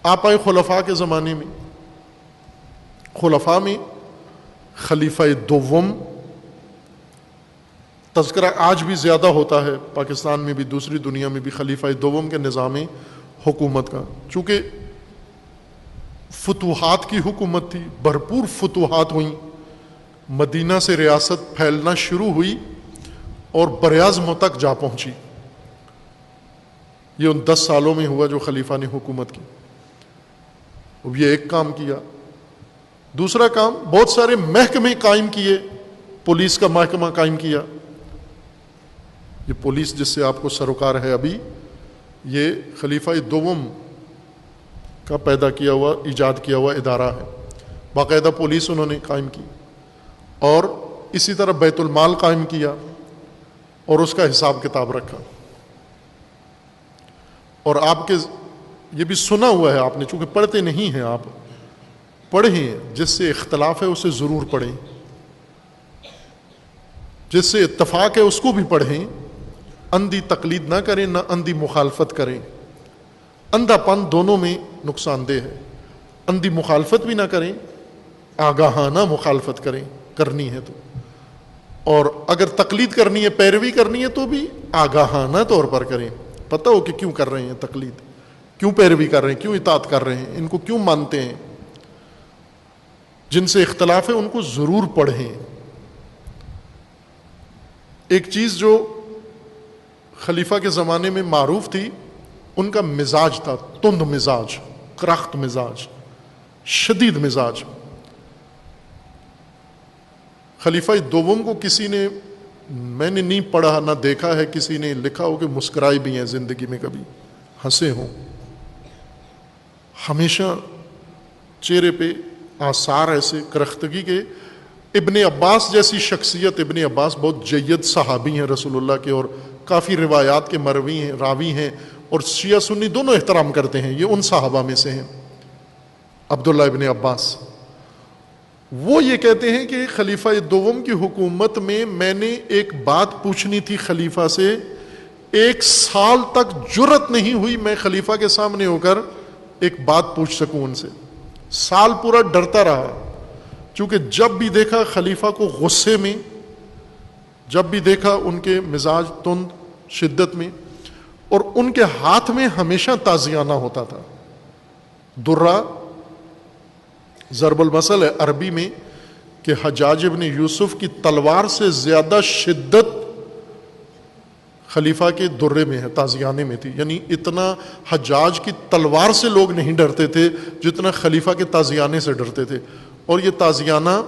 آپ آئے خلفاء کے زمانے میں، خلفاء میں خلیفہ دوم تذکرہ آج بھی زیادہ ہوتا ہے، پاکستان میں بھی دوسری دنیا میں بھی خلیفہ دوم کے نظام حکومت کا، چونکہ فتوحات کی حکومت تھی، بھرپور فتوحات ہوئیں، مدینہ سے ریاست پھیلنا شروع ہوئی اور براعظم تک جا پہنچی۔ یہ ان 10 سالوں میں ہوا جو خلیفہ نے حکومت کی۔ اب یہ ایک کام کیا، دوسرا کام بہت سارے محکمے قائم کیے، پولیس کا محکمہ قائم کیا۔ یہ پولیس جس سے آپ کو سروکار ہے ابھی، یہ خلیفہ دوم کا پیدا کیا ہوا، ایجاد کیا ہوا ادارہ ہے، باقاعدہ پولیس انہوں نے قائم کی، اور اسی طرح بیت المال قائم کیا اور اس کا حساب کتاب رکھا۔ اور آپ کے یہ بھی سنا ہوا ہے آپ نے، چونکہ پڑھتے نہیں ہیں آپ، پڑھیں، جس سے اختلاف ہے اسے ضرور پڑھیں، جس سے اتفاق ہے اس کو بھی پڑھیں، اندھی تقلید نہ کریں، نہ اندھی مخالفت کریں۔ اندھا پن دونوں میں نقصان دہ ہے، اندھی مخالفت بھی نہ کریں، آگاہانہ مخالفت کریں کرنی ہے تو، اور اگر تقلید کرنی ہے، پیروی کرنی ہے تو بھی آگاہانہ طور پر کریں، پتہ ہو کہ کیوں کر رہے ہیں تقلید، کیوں پیروی کر رہے ہیں، کیوں اطاعت کر رہے ہیں، ان کو کیوں مانتے ہیں۔ جن سے اختلاف ہے ان کو ضرور پڑھیں۔ ایک چیز جو خلیفہ کے زمانے میں معروف تھی، ان کا مزاج تھا تند مزاج، کرخت مزاج، شدید مزاج۔ خلیفہ دوم کو کسی نے، میں نے نہیں پڑھا نہ دیکھا ہے کسی نے لکھا ہو کہ مسکرائے بھی ہیں زندگی میں، کبھی ہنسے ہوں، ہمیشہ چہرے پہ آثار ایسے کرختگی کے۔ ابن عباس جیسی شخصیت، ابن عباس بہت جید صحابی ہیں رسول اللہ کے، اور کافی روایات کے مروی ہیں، راوی ہیں، اور شیعہ سنی دونوں احترام کرتے ہیں، یہ ان صحابہ میں سے ہیں، عبداللہ ابن عباس۔ وہ یہ کہتے ہیں کہ خلیفہ دوم کی حکومت میں نے ایک بات پوچھنی تھی خلیفہ سے، 1 سال تک جرت نہیں ہوئی میں خلیفہ کے سامنے ہو کر ایک بات پوچھ سکوں ان سے، سال پورا ڈرتا رہا، چونکہ جب بھی دیکھا خلیفہ کو غصے میں، جب بھی دیکھا ان کے مزاج تند شدت میں، اور ان کے ہاتھ میں ہمیشہ تازیانہ ہوتا تھا، درہ، ضرب المثل ہے عربی میں کہ حجاج ابن یوسف کی تلوار سے زیادہ شدت خلیفہ کے درے میں ہے، تازیانے میں تھی، یعنی اتنا حجاج کی تلوار سے لوگ نہیں ڈرتے تھے جتنا خلیفہ کے تازیانے سے ڈرتے تھے۔ اور یہ تازیانہ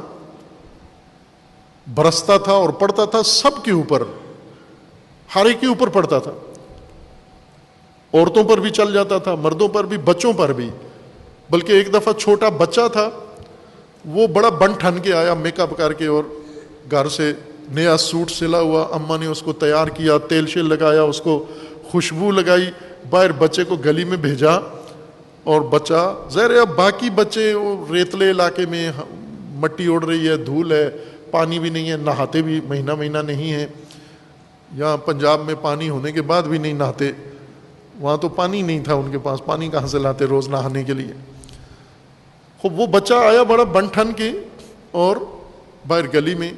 برستا تھا اور پڑتا تھا سب کے اوپر، ہر ایک کے اوپر پڑتا تھا، عورتوں پر بھی چل جاتا تھا، مردوں پر بھی، بچوں پر بھی۔ بلکہ ایک دفعہ چھوٹا بچہ تھا، وہ بڑا بن ٹھن کے آیا میک اپ کر کے، اور گھر سے نیا سوٹ سلا ہوا، اماں نے اس کو تیار کیا، تیل شیل لگایا، اس کو خوشبو لگائی، باہر بچے کو گلی میں بھیجا، اور بچہ ظاہر ہے اب باقی بچے ریتلے علاقے میں، مٹی اڑ رہی ہے، دھول ہے، پانی بھی نہیں ہے، نہاتے بھی مہینہ نہیں ہے، یہاں پنجاب میں پانی ہونے کے بعد بھی نہیں نہاتے، وہاں تو پانی نہیں تھا ان کے پاس، پانی کہاں سے لاتے روز نہانے کے لیے۔ خوب وہ بچہ آیا بڑا بن ٹھن کے، اور باہر گلی میں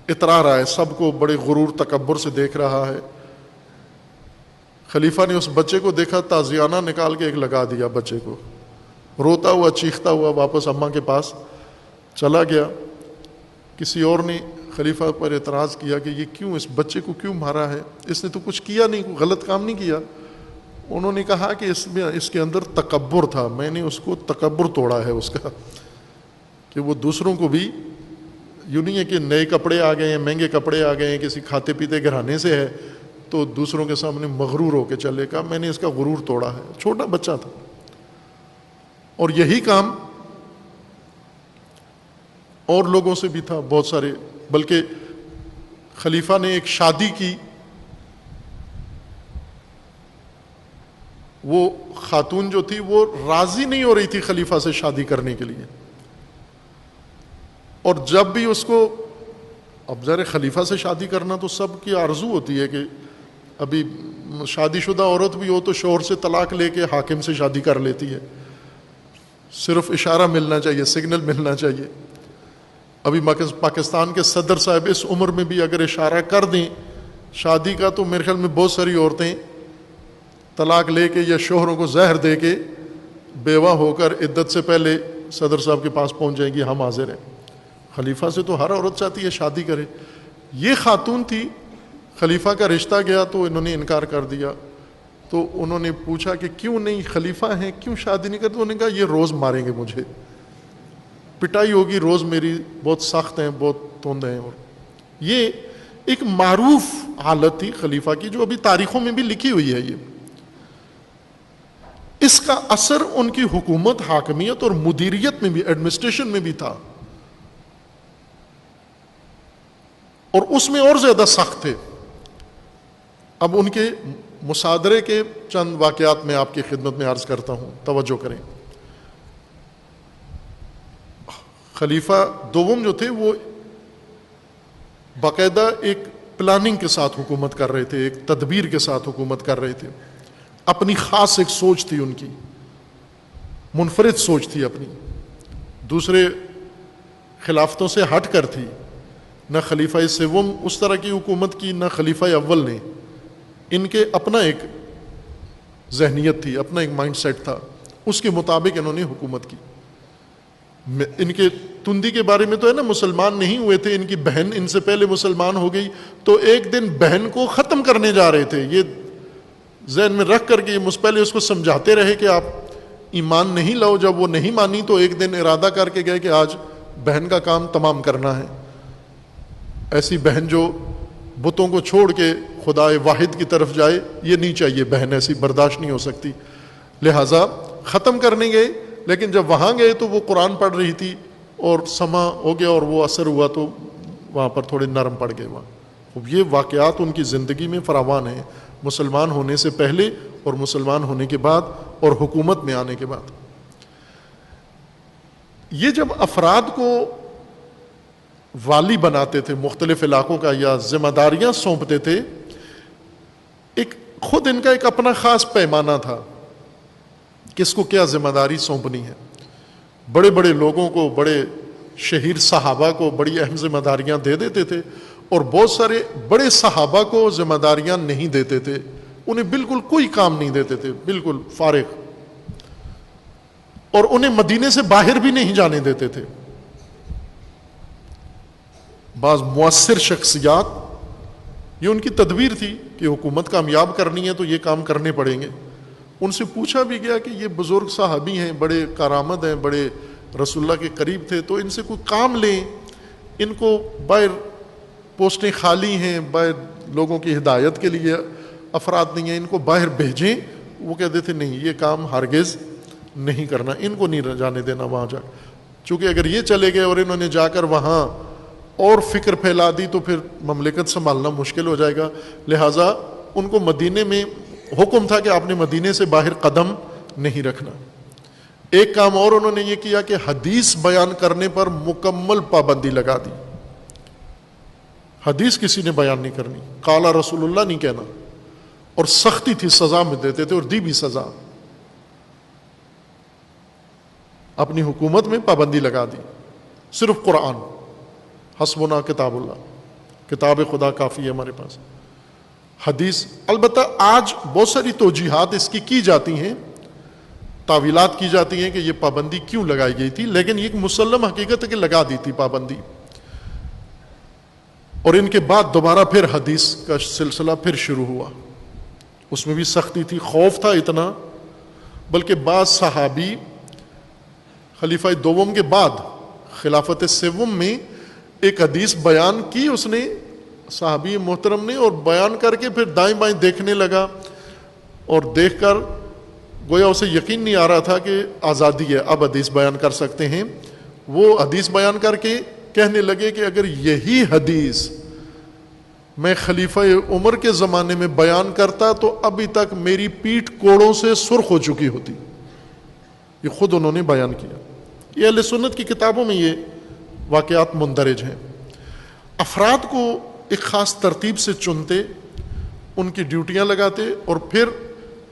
اترا رہا ہے، سب کو بڑے غرور تکبر سے دیکھ رہا ہے۔ خلیفہ نے اس بچے کو دیکھا، تازیانہ نکال کے ایک لگا دیا بچے کو، روتا ہوا چیختا ہوا واپس اماں کے پاس چلا گیا۔ کسی اور نے خلیفہ پر اعتراض کیا کہ یہ کیوں، اس بچے کو کیوں مارا ہے، اس نے تو کچھ کیا نہیں، کوئی غلط کام نہیں کیا۔ انہوں نے کہا کہ اس کے اندر تکبر تھا، میں نے اس کو تکبر توڑا ہے اس کا، کہ وہ دوسروں کو بھی، یوں نہیں ہے کہ نئے کپڑے آ گئے ہیں، مہنگے کپڑے آ گئے ہیں، کسی کھاتے پیتے گھرانے سے ہے تو دوسروں کے سامنے مغرور ہو کے چلے گا، میں نے اس کا غرور توڑا ہے، چھوٹا بچہ تھا۔ اور یہی کام اور لوگوں سے بھی تھا، بہت سارے، بلکہ خلیفہ نے ایک شادی کی، وہ خاتون جو تھی وہ راضی نہیں ہو رہی تھی خلیفہ سے شادی کرنے کے لیے، اور جب بھی اس کو، اب ذرا خلیفہ سے شادی کرنا تو سب کی آرزو ہوتی ہے کہ ابھی شادی شدہ عورت بھی ہو تو شوہر سے طلاق لے کے حاکم سے شادی کر لیتی ہے، صرف اشارہ ملنا چاہیے, سگنل ملنا چاہیے. ابھی پاکستان کے صدر صاحب اس عمر میں بھی اگر اشارہ کر دیں شادی کا, تو میرے خیال میں بہت ساری عورتیں طلاق لے کے یا شوہروں کو زہر دے کے بیوہ ہو کر عدت سے پہلے صدر صاحب کے پاس پہنچ جائیں گی, ہم حاضر ہیں. خلیفہ سے تو ہر عورت چاہتی ہے شادی کرے. یہ خاتون تھی, خلیفہ کا رشتہ گیا تو انہوں نے انکار کر دیا. تو انہوں نے پوچھا کہ کیوں نہیں, خلیفہ ہیں کیوں شادی نہیں کرتے؟ انہوں نے کہا یہ روز ماریں گے مجھے, پٹائی ہوگی روز میری, بہت سخت ہیں, بہت تند ہیں. اور یہ ایک معروف حالت تھی خلیفہ کی جو ابھی تاریخوں میں بھی لکھی ہوئی ہے. یہ اس کا اثر ان کی حکومت, حاکمیت اور مدیریت میں بھی, ایڈمنسٹریشن میں بھی تھا, اور اس میں اور زیادہ سخت تھے. اب ان کے مصادرے کے چند واقعات میں آپ کی خدمت میں عرض کرتا ہوں, توجہ کریں. خلیفہ دوم جو تھے وہ باقاعدہ ایک پلاننگ کے ساتھ حکومت کر رہے تھے, ایک تدبیر کے ساتھ حکومت کر رہے تھے. اپنی خاص ایک سوچ تھی ان کی, منفرد سوچ تھی اپنی, دوسرے خلافتوں سے ہٹ کر تھی. نہ خلیفہ سوم اس طرح کی حکومت کی, نہ خلیفہ اول نے. ان کے اپنا ایک ذہنیت تھی, اپنا ایک مائنڈ سیٹ تھا, اس کے مطابق انہوں نے حکومت کی. ان کے تندی کے بارے میں تو ہے نا, مسلمان نہیں ہوئے تھے, ان کی بہن ان سے پہلے مسلمان ہو گئی, تو ایک دن بہن کو ختم کرنے جا رہے تھے. یہ ذہن میں رکھ کر کے پہلے اس کو سمجھاتے رہے کہ آپ ایمان نہیں لاؤ. جب وہ نہیں مانی تو ایک دن ارادہ کر کے گئے کہ آج بہن کا کام تمام کرنا ہے. ایسی بہن جو بتوں کو چھوڑ کے خدا واحد کی طرف جائے, یہ نہیں چاہیے بہن, ایسی برداشت نہیں ہو سکتی. لہٰذا ختم کرنے گئے, لیکن جب وہاں گئے تو وہ قرآن پڑھ رہی تھی اور سما ہو گیا اور وہ اثر ہوا تو وہاں پر تھوڑے نرم پڑ گئے. وہاں یہ واقعات ان کی زندگی میں فراوان ہیں, مسلمان ہونے سے پہلے اور مسلمان ہونے کے بعد اور حکومت میں آنے کے بعد. یہ جب افراد کو والی بناتے تھے مختلف علاقوں کا یا ذمہ داریاں سونپتے تھے, ایک خود ان کا ایک اپنا خاص پیمانہ تھا, کس کو کیا ذمہ داری سونپنی ہے. بڑے بڑے لوگوں کو, بڑے شہیر صحابہ کو بڑی اہم ذمہ داریاں دے دیتے تھے, اور بہت سارے بڑے صحابہ کو ذمہ داریاں نہیں دیتے تھے, انہیں بالکل کوئی کام نہیں دیتے تھے, بالکل فارغ, اور انہیں مدینے سے باہر بھی نہیں جانے دیتے تھے. بعض مؤثر شخصیات, یہ ان کی تدبیر تھی کہ حکومت کامیاب کرنی ہے تو یہ کام کرنے پڑیں گے. ان سے پوچھا بھی گیا کہ یہ بزرگ صحابی ہیں, بڑے کارآمد ہیں, بڑے رسول اللہ کے قریب تھے, تو ان سے کوئی کام لیں, ان کو باہر پوسٹیں خالی ہیں, باہر لوگوں کی ہدایت کے لیے افراد نہیں ہیں, ان کو باہر بھیجیں. وہ کہتے تھے نہیں, یہ کام ہرگز نہیں کرنا, ان کو نہیں جانے دینا وہاں جا. چونکہ اگر یہ چلے گئے اور انہوں نے جا کر وہاں اور فکر پھیلا دی تو پھر مملکت سنبھالنا مشکل ہو جائے گا. لہٰذا ان کو مدینے میں حکم تھا کہ آپ نے مدینے سے باہر قدم نہیں رکھنا. ایک کام اور انہوں نے یہ کیا کہ حدیث بیان کرنے پر مکمل پابندی لگا دی. حدیث کسی نے بیان نہیں کرنی, قال رسول اللہ نہیں کہنا, اور سختی تھی, سزا میں دیتے تھے اور دی بھی سزا. اپنی حکومت میں پابندی لگا دی. صرف قرآن, حسبنا کتاب اللہ, کتاب خدا کافی ہے ہمارے پاس. حدیث, البتہ آج بہت ساری توجیحات اس کی جاتی ہیں, تعویلات کی جاتی ہیں کہ یہ پابندی کیوں لگائی گئی تھی, لیکن یہ ایک مسلم حقیقت ہے کہ لگا دی تھی پابندی. اور ان کے بعد دوبارہ پھر حدیث کا سلسلہ پھر شروع ہوا, اس میں بھی سختی تھی, خوف تھا اتنا, بلکہ بعض صحابی خلیفہ دوم کے بعد خلافت سوم میں ایک حدیث بیان کی اس نے, صحابی محترم نے, اور بیان کر کے پھر دائیں بائیں دیکھنے لگا, اور دیکھ کر گویا اسے یقین نہیں آ رہا تھا کہ آزادی ہے, اب حدیث بیان کر سکتے ہیں. وہ حدیث بیان کر کے کہنے لگے کہ اگر یہی حدیث میں خلیفہ عمر کے زمانے میں بیان کرتا تو ابھی تک میری پیٹھ کوڑوں سے سرخ ہو چکی ہوتی. یہ خود انہوں نے بیان کیا. یہ اہل سنت کی کتابوں میں یہ واقعات مندرج ہیں. افراد کو ایک خاص ترتیب سے چنتے, ان کی ڈیوٹیاں لگاتے, اور پھر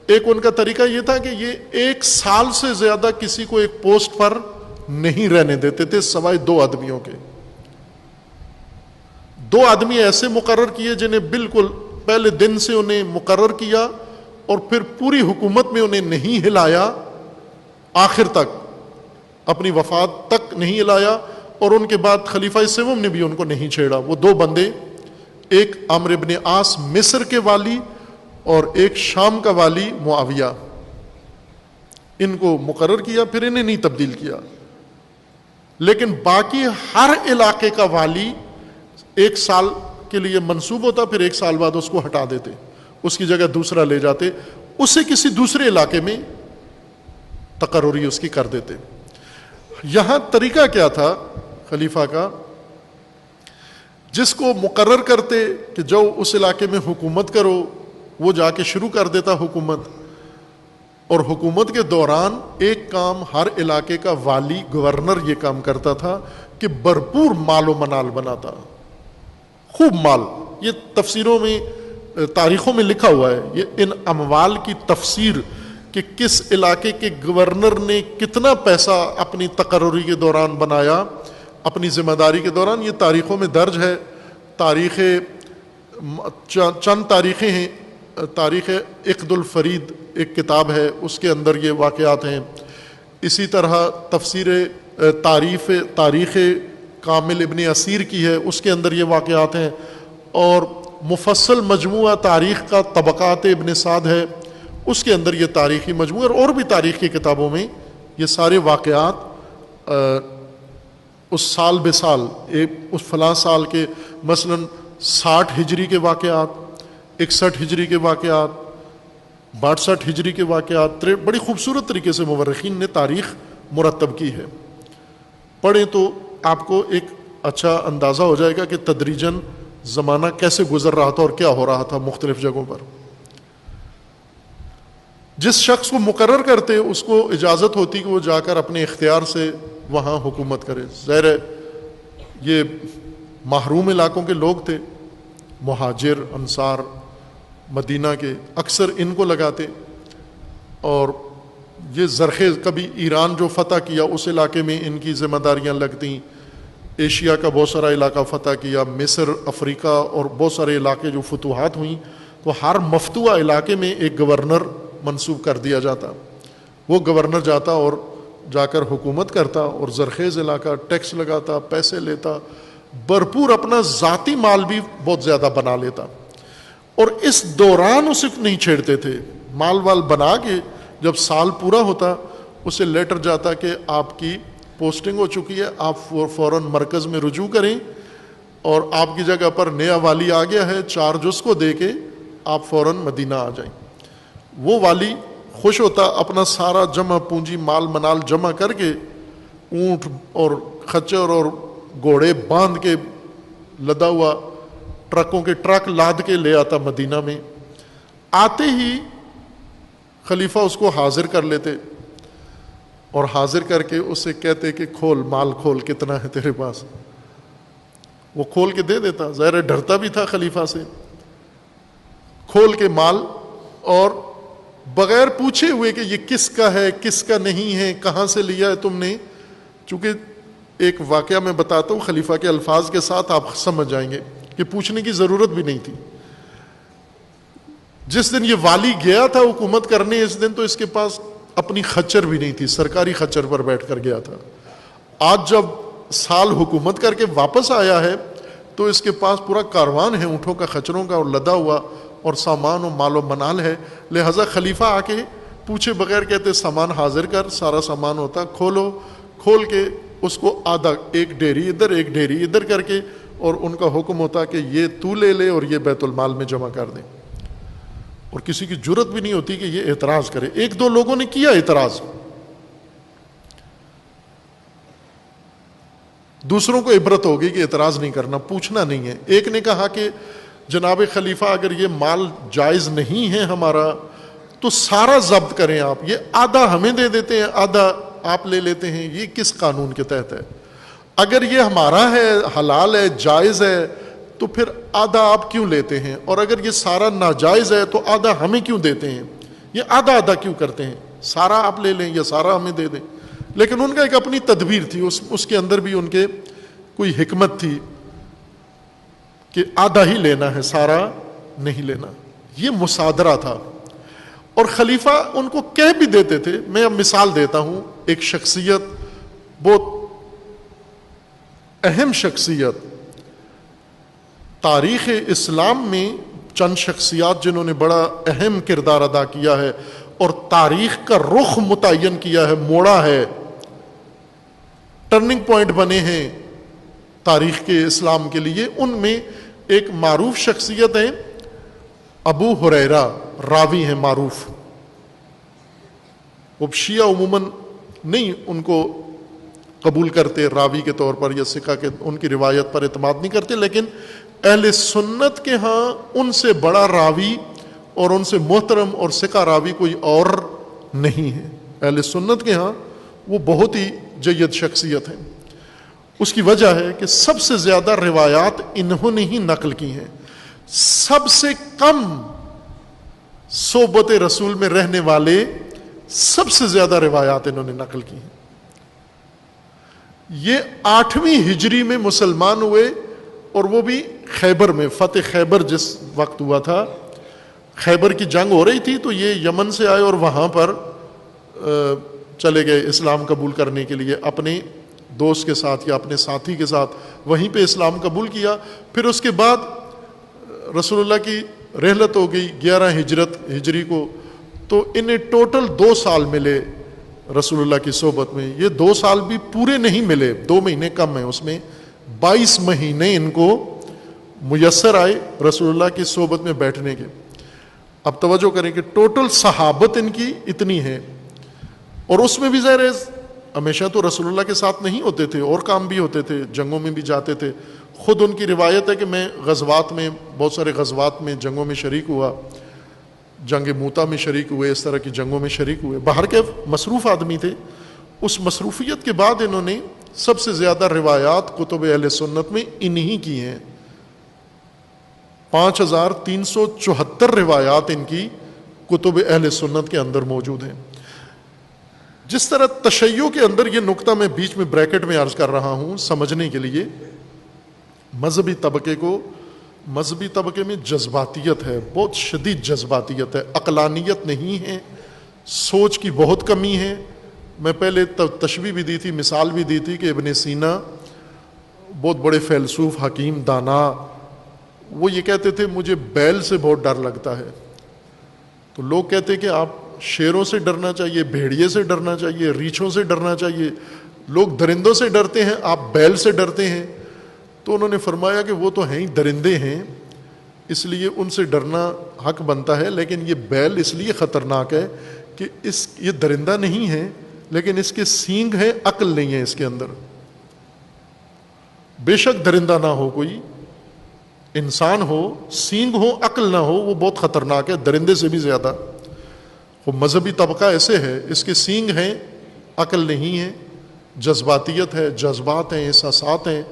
ایک ان کا طریقہ یہ تھا کہ یہ 1 سال سے زیادہ کسی کو ایک پوسٹ پر نہیں رہنے دیتے تھے سوائے 2 آدمیوں کے. 2 آدمی ایسے مقرر کیے جنہیں بالکل پہلے دن سے انہیں مقرر کیا اور پھر پوری حکومت میں انہیں نہیں ہلایا, آخر تک اپنی وفات تک نہیں ہلایا, اور ان کے بعد خلیفہ سوم نے بھی ان کو نہیں چھیڑا. وہ 2 بندے, ایک عمرو ابن عاص مصر کے والی اور ایک شام کا والی معاویہ, ان کو مقرر کیا, پھر انہیں نہیں تبدیل کیا. لیکن باقی ہر علاقے کا والی 1 سال کے لیے منصوب ہوتا, پھر 1 سال بعد اس کو ہٹا دیتے, اس کی جگہ دوسرا لے جاتے, اسے کسی دوسرے علاقے میں تقرری اس کی کر دیتے. یہاں طریقہ کیا تھا خلیفہ کا, جس کو مقرر کرتے کہ جو اس علاقے میں حکومت کرو, وہ جا کے شروع کر دیتا حکومت, اور حکومت کے دوران ایک کام ہر علاقے کا والی گورنر یہ کام کرتا تھا کہ بھرپور مال و منال بناتا, خوب مال. یہ تفسیروں میں, تاریخوں میں لکھا ہوا ہے, یہ ان اموال کی تفسیر کہ کس علاقے کے گورنر نے کتنا پیسہ اپنی تقرری کے دوران بنایا, اپنی ذمہ داری کے دوران, یہ تاریخوں میں درج ہے. چند تاریخیں ہیں. تاریخ عقد الفرید ایک کتاب ہے, اس کے اندر یہ واقعات ہیں. اسی طرح تاریخ کامل ابن اسیر کی ہے, اس کے اندر یہ واقعات ہیں. اور مفصل مجموعہ تاریخ کا طبقات ابن سعد ہے, اس کے اندر یہ تاریخی مجموعہ, اور بھی تاریخ کی کتابوں میں یہ سارے واقعات اس سال بے سال, اس فلاں سال کے مثلا 60 ہجری کے واقعات, 61 ہجری کے واقعات, 62 ہجری کے واقعات, بڑی خوبصورت طریقے سے مورخین نے تاریخ مرتب کی ہے. پڑھیں تو آپ کو ایک اچھا اندازہ ہو جائے گا کہ تدریجاً زمانہ کیسے گزر رہا تھا اور کیا ہو رہا تھا مختلف جگہوں پر. جس شخص کو مقرر کرتے اس کو اجازت ہوتی کہ وہ جا کر اپنے اختیار سے وہاں حکومت کرے. ظاہر ہے یہ محروم علاقوں کے لوگ تھے, مہاجر انصار مدینہ کے, اکثر ان کو لگاتے. اور یہ زرخیز, کبھی ایران جو فتح کیا اس علاقے میں ان کی ذمہ داریاں لگتیں, ایشیا کا بہت سارا علاقہ فتح کیا, مصر, افریقہ اور بہت سارے علاقے جو فتوحات ہوئیں, تو ہر مفتوحہ علاقے میں ایک گورنر منصوب کر دیا جاتا. وہ گورنر جاتا اور جا کر حکومت کرتا, اور زرخیز علاقہ, ٹیکس لگاتا, پیسے لیتا, بھرپور اپنا ذاتی مال بھی بہت زیادہ بنا لیتا. اور اس دوران اسے نہیں چھیڑتے تھے. مال وال بنا کے جب سال پورا ہوتا اسے لیٹر جاتا کہ آپ کی پوسٹنگ ہو چکی ہے, آپ فوراً مرکز میں رجوع کریں, اور آپ کی جگہ پر نیا والی آ گیا ہے, چارج اس کو دے کے آپ فوراً مدینہ آ جائیں. وہ والی خوش ہوتا, اپنا سارا جمع پونجی مال منال جمع کر کے اونٹ اور خچر اور گھوڑے باندھ کے لدا ہوا ٹرکوں کے ٹرک لاد کے لے آتا مدینہ میں. آتے ہی خلیفہ اس کو حاضر کر لیتے, اور حاضر کر کے اس سے کہتے کہ کھول, مال کھول, کتنا ہے تیرے پاس. وہ کھول کے دے دیتا. ظاہر ڈرتا بھی تھا خلیفہ سے. کھول کے مال, اور بغیر پوچھے ہوئے کہ یہ کس کا ہے کس کا نہیں ہے, کہاں سے لیا ہے تم نے. چونکہ ایک واقعہ میں بتاتا ہوں خلیفہ کے الفاظ کے ساتھ, آپ سمجھ جائیں گے کہ پوچھنے کی ضرورت بھی نہیں تھی. جس دن یہ والی گیا تھا حکومت کرنے, اس دن تو اس کے پاس اپنی خچر بھی نہیں تھی, سرکاری خچر پر بیٹھ کر گیا تھا. آج جب سال حکومت کر کے واپس آیا ہے تو اس کے پاس پورا کاروان ہے اونٹوں کا, خچروں کا, اور لدا ہوا, اور سامان و مال و منال ہے. لہذا خلیفہ آ کے پوچھے بغیر کہتے سامان حاضر کر. سارا سامان ہوتا, کھولو, کھول کے اس کو آدھا, ایک ڈیری ادھر ایک ڈیری ادھر کر کے, اور ان کا حکم ہوتا کہ یہ تو لے لے اور یہ بیت المال میں جمع کر دیں. اور کسی کی جرت بھی نہیں ہوتی کہ یہ اعتراض کرے. 1-2 لوگوں نے کیا اعتراض, دوسروں کو عبرت ہوگی کہ اعتراض نہیں کرنا, پوچھنا نہیں ہے. ایک نے کہا کہ جناب خلیفہ اگر یہ مال جائز نہیں ہے ہمارا تو سارا ضبط کریں آپ, یہ آدھا ہمیں دے دیتے ہیں, آدھا آپ لے لیتے ہیں, یہ کس قانون کے تحت ہے؟ اگر یہ ہمارا ہے, حلال ہے, جائز ہے, تو پھر آدھا آپ کیوں لیتے ہیں؟ اور اگر یہ سارا ناجائز ہے تو آدھا ہمیں کیوں دیتے ہیں؟ یہ آدھا آدھا کیوں کرتے ہیں؟ سارا آپ لے لیں یا سارا ہمیں دے دیں. لیکن ان کا ایک اپنی تدبیر تھی, اس کے اندر بھی ان کے کوئی حکمت تھی کہ آدھا ہی لینا ہے, سارا نہیں لینا. یہ مصادرہ تھا. اور خلیفہ ان کو کہہ بھی دیتے تھے. میں اب مثال دیتا ہوں, ایک شخصیت, بہت اہم شخصیت تاریخ اسلام میں, چند شخصیات جنہوں نے بڑا اہم کردار ادا کیا ہے اور تاریخ کا رخ متعین کیا ہے, موڑا ہے, ٹرننگ پوائنٹ بنے ہیں تاریخ کے اسلام کے لیے. ان میں ایک معروف شخصیت ہے ابو ہریرہ, راوی ہیں معروف. وہ شیعہ عموماً نہیں ان کو قبول کرتے راوی کے طور پر یا ثقہ کے, ان کی روایت پر اعتماد نہیں کرتے, لیکن اہل سنت کے ہاں ان سے بڑا راوی اور ان سے محترم اور ثقہ راوی کوئی اور نہیں ہے. اہل سنت کے ہاں وہ بہت ہی جید شخصیت ہے. اس کی وجہ ہے کہ سب سے زیادہ روایات انہوں نے ہی نقل کی ہیں. سب سے کم صحبت رسول میں رہنے والے سب سے زیادہ روایات انہوں نے نقل کی ہیں. یہ 8ویں ہجری میں مسلمان ہوئے, اور وہ بھی خیبر میں. فتح خیبر جس وقت ہوا تھا, خیبر کی جنگ ہو رہی تھی, تو یہ یمن سے آئے اور وہاں پر چلے گئے اسلام قبول کرنے کے لیے. اپنے دوست کے ساتھ یا اپنے ساتھی کے ساتھ وہیں پہ اسلام قبول کیا. پھر اس کے بعد رسول اللہ کی رحلت ہو گئی 11 ہجری کو, تو انہیں ٹوٹل 2 سال ملے رسول اللہ کی صحبت میں. یہ 2 سال بھی پورے نہیں ملے, 2 مہینے کم ہیں, اس میں 22 مہینے ان کو میسر آئے رسول اللہ کی صحبت میں بیٹھنے کے. اب توجہ کریں کہ ٹوٹل صحابت ان کی اتنی ہے, اور اس میں بھی ظاہر ہے ہمیشہ تو رسول اللہ کے ساتھ نہیں ہوتے تھے, اور کام بھی ہوتے تھے, جنگوں میں بھی جاتے تھے. خود ان کی روایت ہے کہ میں غزوات میں, بہت سارے غزوات میں, جنگوں میں شریک ہوا, جنگ موتا میں شریک ہوئے, اس طرح کی جنگوں میں شریک ہوئے. باہر کے مصروف آدمی تھے. اس مصروفیت کے بعد انہوں نے سب سے زیادہ روایات کتب اہل سنت میں انہی کی ہیں. 5374 روایات ان کی کتب اہل سنت کے اندر موجود ہیں. جس طرح تشیع کے اندر, یہ نقطہ میں بیچ میں بریکٹ میں عرض کر رہا ہوں سمجھنے کے لیے, مذہبی طبقے میں جذباتیت ہے, بہت شدید جذباتیت ہے, عقلانیت نہیں ہے, سوچ کی بہت کمی ہے. میں پہلے تشبیہ بھی دی تھی, مثال بھی دی تھی کہ ابن سینا بہت بڑے فیلسوف, حکیم, دانا, وہ یہ کہتے تھے مجھے بیل سے بہت ڈر لگتا ہے. تو لوگ کہتے کہ آپ شیروں سے ڈرنا چاہیے, بھیڑیے سے ڈرنا چاہیے, ریچھوں سے ڈرنا چاہیے. لوگ درندوں سے ڈرتے ہیں, آپ بیل سے ڈرتے ہیں. تو انہوں نے فرمایا کہ وہ تو ہیں ہی درندے ہیں, اس لیے ان سے ڈرنا حق بنتا ہے, لیکن یہ بیل اس لیے خطرناک ہے کہ یہ درندہ نہیں ہے, لیکن اس کے سینگ ہیں, عقل نہیں ہے اس کے اندر. بے شک درندہ نہ ہو, کوئی انسان ہو, سینگ ہو, عقل نہ ہو, وہ بہت خطرناک ہے, درندے سے بھی زیادہ. وہ مذہبی طبقہ ایسے ہے, اس کے سینگ ہیں, عقل نہیں ہے, جذباتیت ہے, جذبات ہیں, احساسات ہیں,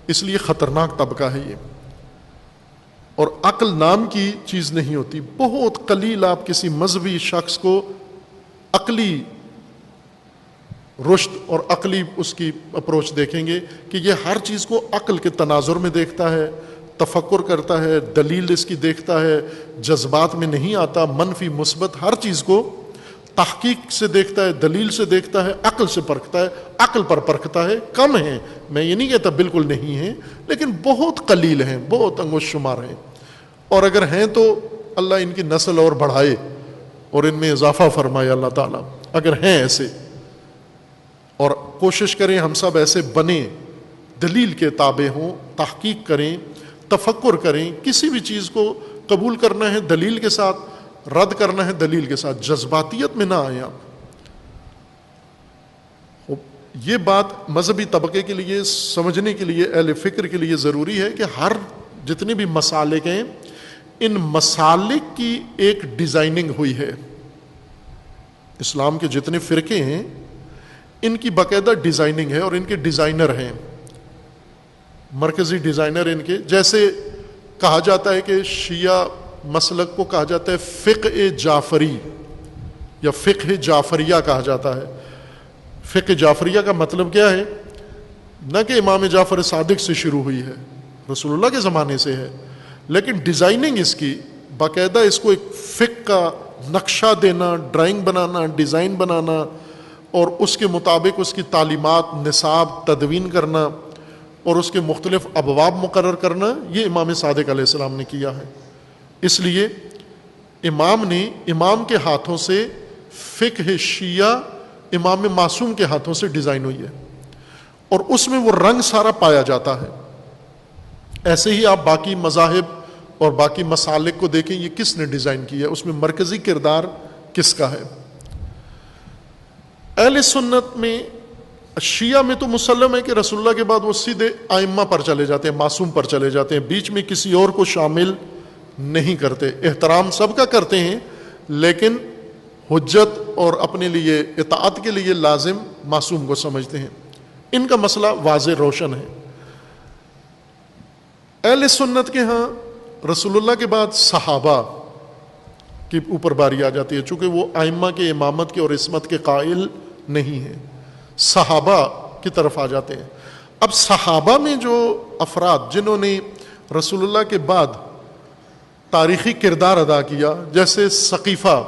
اس لیے خطرناک طبقہ ہے یہ. اور عقل نام کی چیز نہیں ہوتی. بہت قلیل آپ کسی مذہبی شخص کو عقلی رشد اور عقلی اس کی اپروچ دیکھیں گے کہ یہ ہر چیز کو عقل کے تناظر میں دیکھتا ہے, تفکر کرتا ہے, دلیل اس کی دیکھتا ہے, جذبات میں نہیں آتا, منفی مثبت ہر چیز کو تحقیق سے دیکھتا ہے, دلیل سے دیکھتا ہے, عقل سے پرکھتا ہے, عقل پر پرکھتا ہے. کم ہیں, میں یہ نہیں کہتا بالکل نہیں ہیں, لیکن بہت قلیل ہیں, بہت انگوش شمار ہیں. اور اگر ہیں تو اللہ ان کی نسل اور بڑھائے اور ان میں اضافہ فرمائے اللہ تعالیٰ, اگر ہیں ایسے. اور کوشش کریں ہم سب ایسے بنیں, دلیل کے تابع ہوں, تحقیق کریں, تفکر کریں. کسی بھی چیز کو قبول کرنا ہے دلیل کے ساتھ, رد کرنا ہے دلیل کے ساتھ, جذباتیت میں نہ آئیں آپ. یہ بات مذہبی طبقے کے لیے سمجھنے کے لیے, اہل فکر کے لیے ضروری ہے کہ ہر جتنے بھی مسالک ہیں, ان مسالک کی ایک ڈیزائننگ ہوئی ہے. اسلام کے جتنے فرقے ہیں ان کی باقاعدہ ڈیزائننگ ہے, اور ان کے ڈیزائنر ہیں, مرکزی ڈیزائنر ان کے. جیسے کہا جاتا ہے کہ شیعہ مسلک کو کہا جاتا ہے فقہ جعفری, یا فقہ جعفریہ کہا جاتا ہے۔ فقہ جعفریہ کا مطلب کیا ہے؟ نہ کہ امام جعفر صادق سے شروع ہوئی ہے، رسول اللہ کے زمانے سے ہے، لیکن ڈیزائننگ اس کی باقاعدہ، اس کو ایک فقہ کا نقشہ دینا، ڈرائنگ بنانا، ڈیزائن بنانا، اور اس کے مطابق اس کی تعلیمات، نصاب تدوین کرنا اور اس کے مختلف ابواب مقرر کرنا، یہ امام صادق علیہ السلام نے کیا ہے۔ اس لیے امام کے ہاتھوں سے فقہ شیعہ امام معصوم کے ہاتھوں سے ڈیزائن ہوئی ہے، اور اس میں وہ رنگ سارا پایا جاتا ہے۔ ایسے ہی آپ باقی مذاہب اور باقی مسالک کو دیکھیں، یہ کس نے ڈیزائن کیا ہے، اس میں مرکزی کردار کس کا ہے۔ اہل سنت میں، شیعہ میں تو مسلم ہے کہ رسول اللہ کے بعد وہ سیدھے ائمہ پر چلے جاتے ہیں، معصوم پر چلے جاتے ہیں، بیچ میں کسی اور کو شامل نہیں کرتے۔ احترام سب کا کرتے ہیں، لیکن حجت اور اپنے لیے اطاعت کے لیے لازم معصوم کو سمجھتے ہیں۔ ان کا مسئلہ واضح روشن ہے۔ اہل سنت کے ہاں رسول اللہ کے بعد صحابہ کے اوپر باری آ جاتی ہے، چونکہ وہ ائمہ کے امامت کے اور عصمت کے قائل نہیں ہیں، صحابہ کی طرف آ جاتے ہیں۔ اب صحابہ میں جو افراد جنہوں نے رسول اللہ کے بعد تاریخی کردار ادا کیا، جیسے ثقیفہ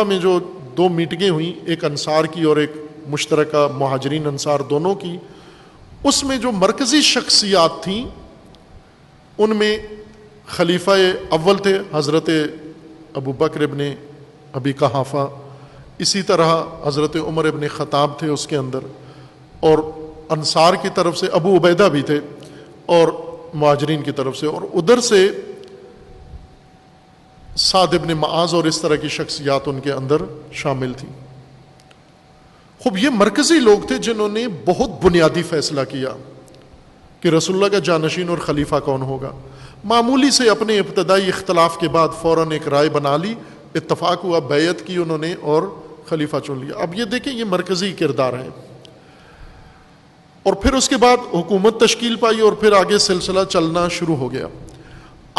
میں جو 2 میٹنگیں ہوئیں، ایک انصار کی اور ایک مشترکہ مہاجرین انصار دونوں کی، اس میں جو مرکزی شخصیات تھیں ان میں خلیفہ اول تھے حضرت ابو بکر ابن ابی قحافہ، اسی طرح حضرت عمر ابن خطاب تھے اس کے اندر، اور انصار کی طرف سے ابو عبیدہ بھی تھے، اور مہاجرین کی طرف سے، اور ادھر سے سعد ابن معاذ، اور اس طرح کی شخصیات ان کے اندر شامل تھیں۔ خوب یہ مرکزی لوگ تھے جنہوں نے بہت بنیادی فیصلہ کیا کہ رسول اللہ کا جانشین اور خلیفہ کون ہوگا۔ معمولی سے اپنے ابتدائی اختلاف کے بعد فوراً ایک رائے بنا لی، اتفاق ہوا، بیعت کی انہوں نے اور خلیفہ چن لیا۔ اب یہ دیکھیں، یہ مرکزی کردار ہے۔ اور پھر اس کے بعد حکومت تشکیل پائی، اور پھر آگے سلسلہ چلنا شروع ہو گیا۔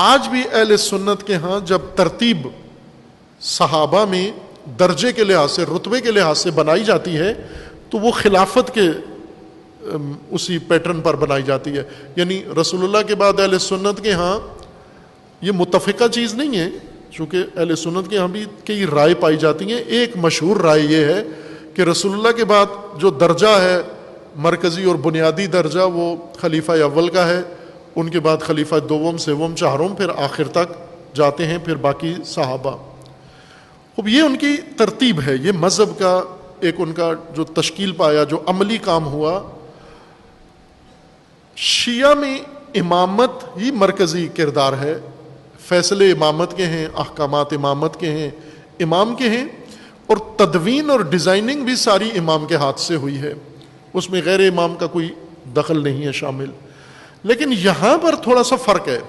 آج بھی اہل سنت کے ہاں جب ترتیب صحابہ میں درجے کے لحاظ سے، رتبے کے لحاظ سے بنائی جاتی ہے، تو وہ خلافت کے اسی پیٹرن پر بنائی جاتی ہے۔ یعنی رسول اللہ کے بعد اہل سنت کے ہاں یہ متفقہ چیز نہیں ہے، چونکہ اہل سنت کے ہاں بھی کئی رائے پائی جاتی ہیں۔ ایک مشہور رائے یہ ہے کہ رسول اللہ کے بعد جو درجہ ہے مرکزی اور بنیادی درجہ، وہ خلیفہ اول کا ہے، ان کے بعد خلیفہ دوم، سوم، چہارم، پھر آخر تک جاتے ہیں پھر باقی صحابہ۔ اب یہ ان کی ترتیب ہے، یہ مذہب کا ایک ان کا جو تشکیل پایا، جو عملی کام ہوا۔ شیعہ میں امامت ہی مرکزی کردار ہے، فیصلے امامت کے ہیں، احکامات امامت کے ہیں، امام کے ہیں، اور تدوین اور ڈیزائننگ بھی ساری امام کے ہاتھ سے ہوئی ہے، اس میں غیر امام کا کوئی دخل نہیں ہے شامل۔ لیکن یہاں پر تھوڑا سا فرق ہے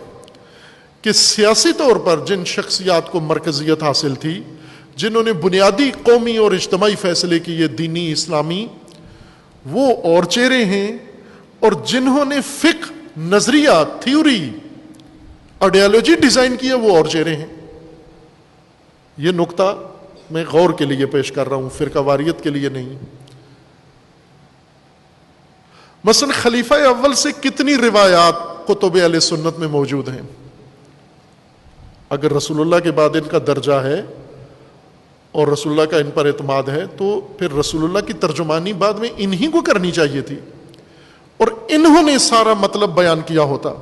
کہ سیاسی طور پر جن شخصیات کو مرکزیت حاصل تھی، جنہوں نے بنیادی قومی اور اجتماعی فیصلے کیے دینی اسلامی، وہ اور چہرے ہیں، اور جنہوں نے فقہ، نظریہ، تھیوری، آئیڈیالوجی ڈیزائن کیا، وہ اور چہرے ہیں۔ یہ نقطہ میں غور کے لیے پیش کر رہا ہوں، فرقہ واریت کے لیے نہیں۔ مثلا خلیفہ اول سے کتنی روایات کتب اہل سنت میں موجود ہیں؟ اگر رسول اللہ کے بعد ان کا درجہ ہے اور رسول اللہ کا ان پر اعتماد ہے، تو پھر رسول اللہ کی ترجمانی بعد میں انہی کو کرنی چاہیے تھی، اور انہوں نے سارا مطلب بیان کیا ہوتا۔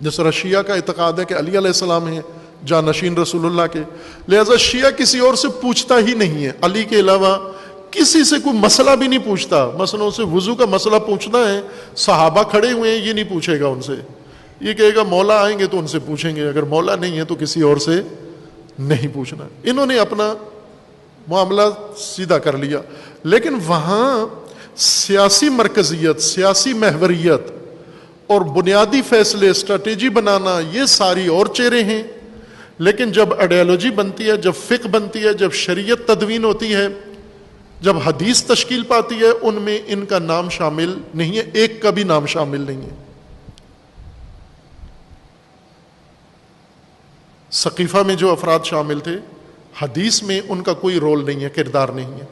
جس طرح شیعہ کا اعتقاد ہے کہ علی علیہ السلام ہیں جانشین رسول اللہ کے، لہذا شیعہ کسی اور سے پوچھتا ہی نہیں ہے، علی کے علاوہ کسی سے کوئی مسئلہ بھی نہیں پوچھتا۔ مثلا اسے وضو کا مسئلہ پوچھنا ہے، صحابہ کھڑے ہوئے ہیں، یہ نہیں پوچھے گا ان سے، یہ کہے گا مولا آئیں گے تو ان سے پوچھیں گے، اگر مولا نہیں ہے تو کسی اور سے نہیں پوچھنا۔ انہوں نے اپنا معاملہ سیدھا کر لیا۔ لیکن وہاں سیاسی مرکزیت، سیاسی محوریت اور بنیادی فیصلے، اسٹریٹجی بنانا، یہ ساری اور چہرے ہیں۔ لیکن جب آئیڈیالوجی بنتی ہے، جب فقہ بنتی ہے، جب شریعت تدوین ہوتی ہے، جب حدیث تشکیل پاتی ہے، ان میں ان کا نام شامل نہیں ہے، ایک کا بھی نام شامل نہیں ہے۔ ثقیفہ میں جو افراد شامل تھے، حدیث میں ان کا کوئی رول نہیں ہے، کردار نہیں ہے۔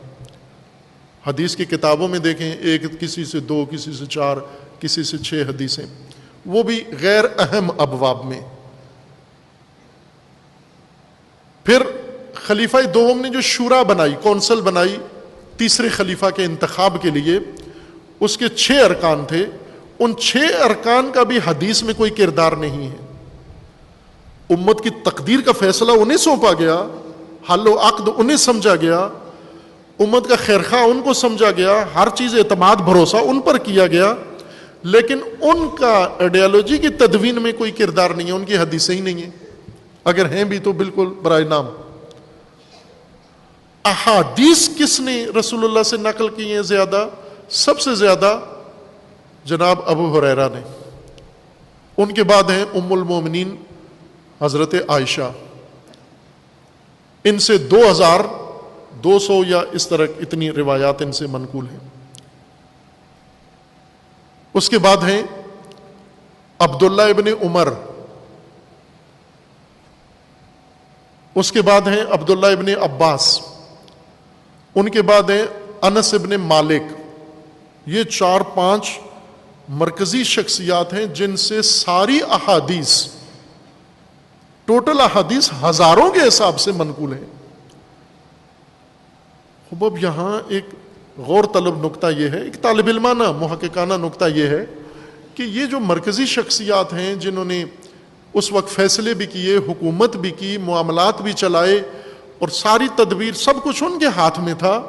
حدیث کی کتابوں میں دیکھیں، ایک کسی سے 2، کسی سے 4، کسی سے 6 حدیثیں، وہ بھی غیر اہم ابواب میں۔ پھر خلیفہ دوم نے جو شورا بنائی، کونسل بنائی تیسرے خلیفہ کے انتخاب کے لیے، اس کے 6 ارکان تھے، ان 6 ارکان کا بھی حدیث میں کوئی کردار نہیں ہے۔ امت کی تقدیر کا فیصلہ انہیں سونپا گیا، حل و عقد انہیں سمجھا گیا، امت کا خیرخواہ ان کو سمجھا گیا، ہر چیز اعتماد بھروسہ ان پر کیا گیا، لیکن ان کا آئیڈیالوجی کی تدوین میں کوئی کردار نہیں ہے، ان کی حدیثیں ہی نہیں ہیں، اگر ہیں بھی تو بالکل برائے نام۔ احادیث کس نے رسول اللہ سے نقل کی ہیں زیادہ؟ سب سے زیادہ جناب ابو ہریرہ نے، ان کے بعد ہیں ام المومنین حضرت عائشہ، ان سے 2200 یا اس طرح اتنی روایات ان سے منقول ہیں۔ اس کے بعد ہیں عبداللہ ابن عمر، اس کے بعد ہیں عبداللہ ابن عباس، ان کے بعد ہیں انس ابن مالک۔ یہ 4-5 مرکزی شخصیات ہیں جن سے ساری احادیث، ٹوٹل احادیث ہزاروں کے حساب سے منقول ہیں۔ اب یہاں ایک غور طلب نقطہ یہ ہے، ایک طالب علمانہ محققانہ نقطہ یہ ہے کہ یہ جو مرکزی شخصیات ہیں جنہوں نے اس وقت فیصلے بھی کیے، حکومت بھی کی، معاملات بھی چلائے، اور ساری تدبیر سب کچھ ان کے ہاتھ میں تھا،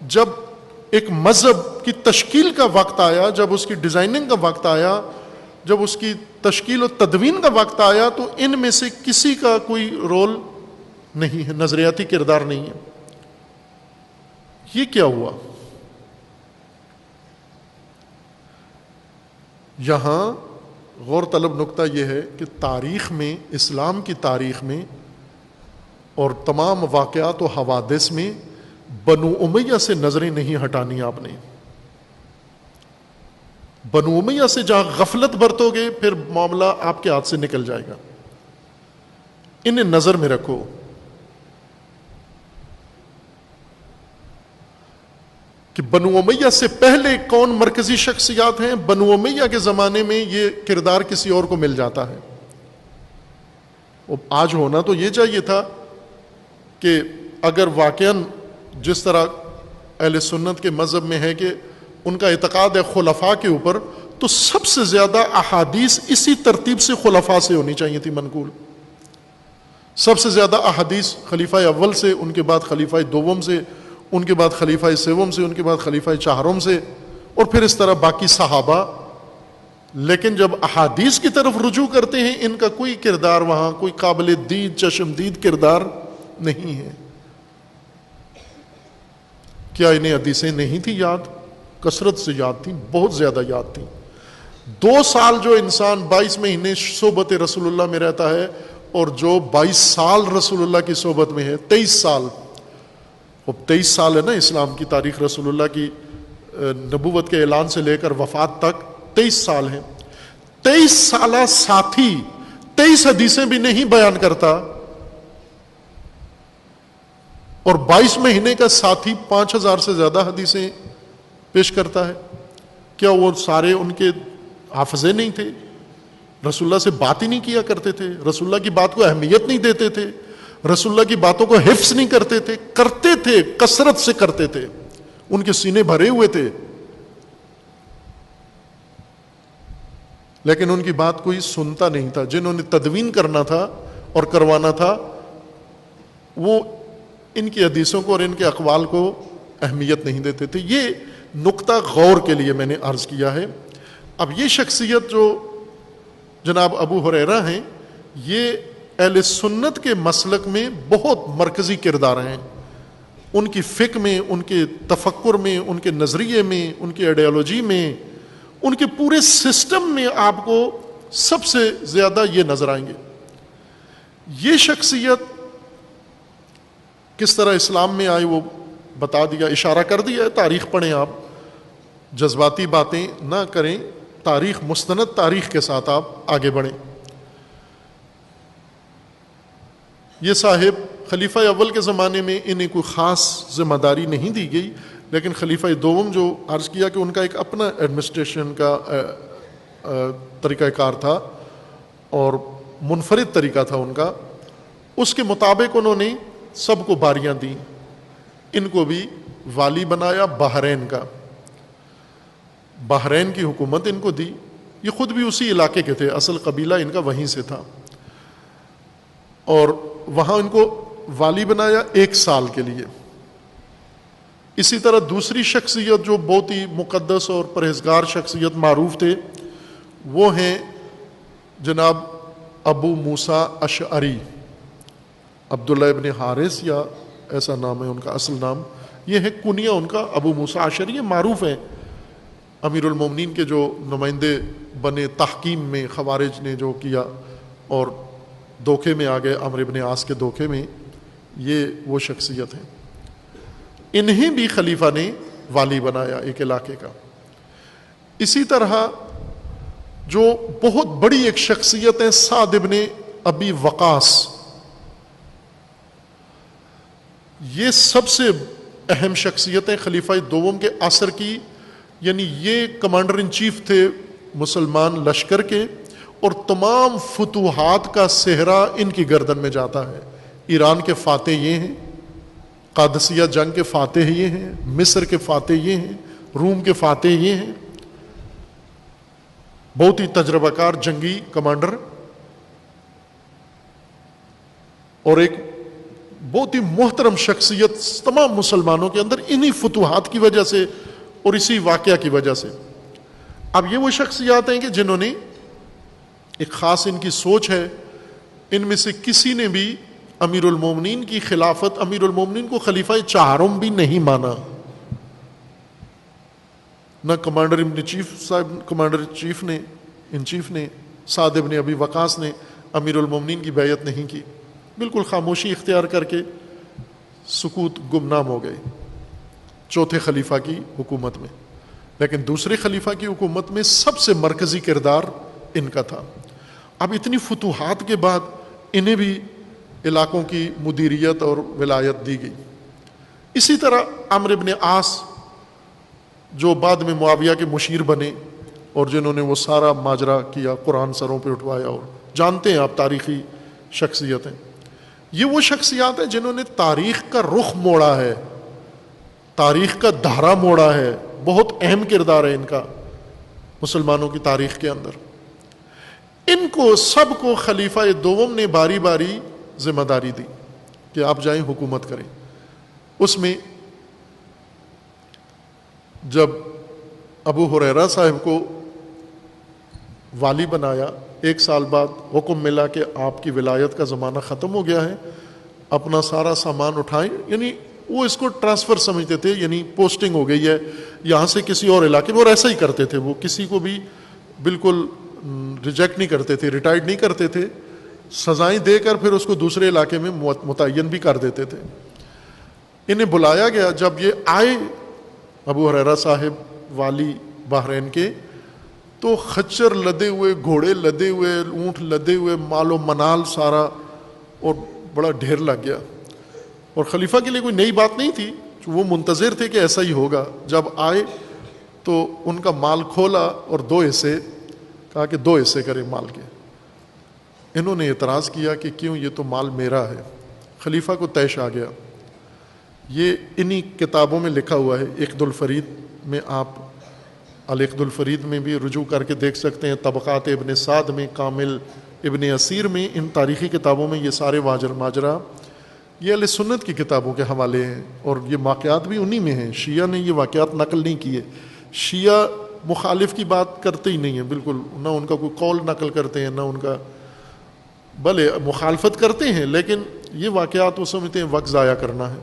جب ایک مذہب کی تشکیل کا وقت آیا، جب اس کی ڈیزائننگ کا وقت آیا، جب اس کی تشکیل و تدوین کا وقت آیا، تو ان میں سے کسی کا کوئی رول نہیں ہے، نظریاتی کردار نہیں ہے۔ یہ کیا ہوا؟ یہاں غور طلب نقطہ یہ ہے کہ تاریخ میں، اسلام کی تاریخ میں اور تمام واقعات و حوادث میں بنو امیہ سے نظریں نہیں ہٹانی آپ نے۔ بنو امیہ سے جہاں غفلت برتو گے پھر معاملہ آپ کے ہاتھ سے نکل جائے گا، انہیں نظر میں رکھو۔ کہ بنو امیہ سے پہلے کون مرکزی شخصیات ہیں؟ بنو امیہ کے زمانے میں یہ کردار کسی اور کو مل جاتا ہے۔ آج ہونا تو یہ چاہیے تھا کہ اگر واقعاً جس طرح اہل سنت کے مذہب میں ہے کہ ان کا اعتقاد ہے خلفاء کے اوپر، تو سب سے زیادہ احادیث اسی ترتیب سے خلفاء سے ہونی چاہیے تھی منقول۔ سب سے زیادہ احادیث خلیفہ اول سے، ان کے بعد خلیفہ دوم سے، ان کے بعد خلیفہ سوم سے، ان کے بعد خلیفہ چہارم سے، اور پھر اس طرح باقی صحابہ۔ لیکن جب احادیث کی طرف رجوع کرتے ہیں، ان کا کوئی کردار وہاں، کوئی قابل دید چشمدید کردار نہیں ہے۔ کیا انہیں حدیثیں نہیں تھی یاد؟ کثرت سے یاد تھیں، بہت زیادہ یاد تھیں۔ 2 سال جو انسان 22 مہینے صحبت رسول اللہ میں رہتا ہے، اور جو 22 سال رسول اللہ کی صحبت میں ہے، 23 سال، اب 23 سال ہے نا اسلام کی تاریخ، رسول اللہ کی نبوت کے اعلان سے لے کر وفات تک 23 سال ہیں۔ 23 سالہ ساتھی 23 حدیثیں بھی نہیں بیان کرتا، اور 22 مہینے کا ساتھی 5000 سے زیادہ حدیثیں پیش کرتا ہے۔ کیا وہ سارے ان کے حافظے نہیں تھے؟ رسول اللہ سے بات ہی نہیں کیا کرتے تھے؟ رسول اللہ کی بات کو اہمیت نہیں دیتے تھے؟ رسول اللہ کی باتوں کو حفظ نہیں کرتے تھے؟ کرتے تھے، کثرت سے کرتے تھے، ان کے سینے بھرے ہوئے تھے، لیکن ان کی بات کوئی سنتا نہیں تھا۔ جنہوں نے تدوین کرنا تھا اور کروانا تھا، وہ ان کی حدیثوں کو اور ان کے اقوال کو اہمیت نہیں دیتے تھے۔ یہ نقطہ غور کے لیے میں نے عرض کیا ہے۔ اب یہ شخصیت جو جناب ابو ہریرہ ہیں، یہ اہل سنت کے مسلک میں بہت مرکزی کردار ہیں، ان کی فقہ میں، ان کے تفکر میں، ان کے نظریے میں، ان کی آئیڈیالوجی میں، ان کے پورے سسٹم میں آپ کو سب سے زیادہ یہ نظر آئیں گے۔ یہ شخصیت کس طرح اسلام میں آئی وہ بتا دیا، اشارہ کر دیا ہے۔ تاریخ پڑھیں آپ، جذباتی باتیں نہ کریں، تاریخ، مستند تاریخ کے ساتھ آپ آگے بڑھیں۔ یہ صاحب خلیفہ اول کے زمانے میں انہیں کوئی خاص ذمہ داری نہیں دی گئی، لیکن خلیفہ دوم جو عرض کیا کہ ان کا ایک اپنا ایڈمنسٹریشن کا طریقہ کار تھا اور منفرد طریقہ تھا ان کا، اس کے مطابق انہوں نے سب کو باریاں دیں. ان کو بھی والی بنایا بحرین کا، بحرین کی حکومت ان کو دی. یہ خود بھی اسی علاقے کے تھے، اصل قبیلہ ان کا وہیں سے تھا، اور وہاں ان کو والی بنایا 1 سال کے لیے. اسی طرح دوسری شخصیت جو بہت ہی مقدس اور پرہیزگار شخصیت معروف تھے وہ ہیں جناب ابو موسیٰ اشعری، عبداللہ ابن حارث یا ایسا نام ہے ان کا اصل نام، یہ ہے کنیہ ان کا ابو موسیٰ اشعری. یہ معروف ہیں، امیر المومنین کے جو نمائندے بنے تحکیم میں، خوارج نے جو کیا اور دھوکے میں آ گئے عمرو بن عاص کے دھوکے میں، یہ وہ شخصیت ہیں. انہیں بھی خلیفہ نے والی بنایا ایک علاقے کا. اسی طرح جو بہت بڑی ایک شخصیت ہے سعد ابن ابی وقاص، یہ سب سے اہم شخصیتیں خلیفہ دوم کے عصر کی، یعنی یہ کمانڈر ان چیف تھے مسلمان لشکر کے، اور تمام فتوحات کا صحرا ان کی گردن میں جاتا ہے. ایران کے فاتح یہ ہیں، قادسیہ جنگ کے فاتح یہ ہیں، مصر کے فاتح یہ ہیں، روم کے فاتح یہ ہیں. بہت ہی تجربہ کار جنگی کمانڈر، اور ایک بہت ہی محترم شخصیت تمام مسلمانوں کے اندر انہی فتوحات کی وجہ سے اور اسی واقعہ کی وجہ سے. اب یہ وہ شخصیات ہیں کہ جنہوں نے ایک خاص ان کی سوچ ہے. ان میں سے کسی نے بھی امیر المومنین کی خلافت، امیر المومنین کو خلیفہ چہارم بھی نہیں مانا، نہ کمانڈر ان چیف صاحب، کمانڈر ان چیف نے سعد ابن ابی وقاص نے امیر المومنین کی بیعت نہیں کی. بالکل خاموشی اختیار کر کے سکوت گمنام ہو گئے چوتھے خلیفہ کی حکومت میں. لیکن دوسرے خلیفہ کی حکومت میں سب سے مرکزی کردار ان کا تھا. اب اتنی فتوحات کے بعد انہیں بھی علاقوں کی مدیریت اور ولایت دی گئی. اسی طرح عمرو بن عاص جو بعد میں معاویہ کے مشیر بنے اور جنہوں نے وہ سارا ماجرا کیا، قرآن سروں پہ اٹھوایا، اور جانتے ہیں آپ تاریخی شخصیت ہیں. یہ وہ شخصیات ہیں جنہوں نے تاریخ کا رخ موڑا ہے، تاریخ کا دھارا موڑا ہے. بہت اہم کردار ہے ان کا مسلمانوں کی تاریخ کے اندر. ان کو سب کو خلیفہ دوم نے باری باری ذمہ داری دی کہ آپ جائیں حکومت کریں. اس میں جب ابو ہریرہ صاحب کو والی بنایا، 1 سال بعد حکم ملا کہ آپ کی ولایت کا زمانہ ختم ہو گیا ہے، اپنا سارا سامان اٹھائیں. یعنی وہ اس کو ٹرانسفر سمجھتے تھے، یعنی پوسٹنگ ہو گئی ہے یہاں سے کسی اور علاقے میں. اور ایسا ہی کرتے تھے، وہ کسی کو بھی بالکل ریجیکٹ نہیں کرتے تھے، ریٹائرڈ نہیں کرتے تھے، سزائیں دے کر پھر اس کو دوسرے علاقے میں متعین بھی کر دیتے تھے. انہیں بلایا گیا، جب یہ آئے ابو ہریرہ صاحب والی بحرین کے، تو خچر لدے ہوئے، گھوڑے لدے ہوئے، اونٹ لدے ہوئے، مال و منال سارا، اور بڑا ڈھیر لگ گیا. اور خلیفہ کے لیے کوئی نئی بات نہیں تھی، وہ منتظر تھے کہ ایسا ہی ہوگا. جب آئے تو ان کا مال کھولا اور 2 حصے، کہا کہ 2 حصے کریں مال کے. انہوں نے اعتراض کیا کہ کیوں، یہ تو مال میرا ہے. خلیفہ کو طیش آ گیا. یہ انہی کتابوں میں لکھا ہوا ہے. اقد الفرید میں آپ الاقد الفرید میں بھی رجوع کر کے دیکھ سکتے ہیں، طبقات ابن سعد میں، کامل ابن اسیر میں، ان تاریخی کتابوں میں یہ سارے ماجرا یہ اہل سنت کی کتابوں کے حوالے ہیں، اور یہ واقعات بھی انہی میں ہیں. شیعہ نے یہ واقعات نقل نہیں کیے. شیعہ مخالف کی بات کرتے ہی نہیں ہیں بالکل، نہ ان کا کوئی قول نقل کرتے ہیں، نہ ان کا، بھلے مخالفت کرتے ہیں لیکن یہ واقعات وہ سمجھتے ہیں وقت ضائع کرنا ہے.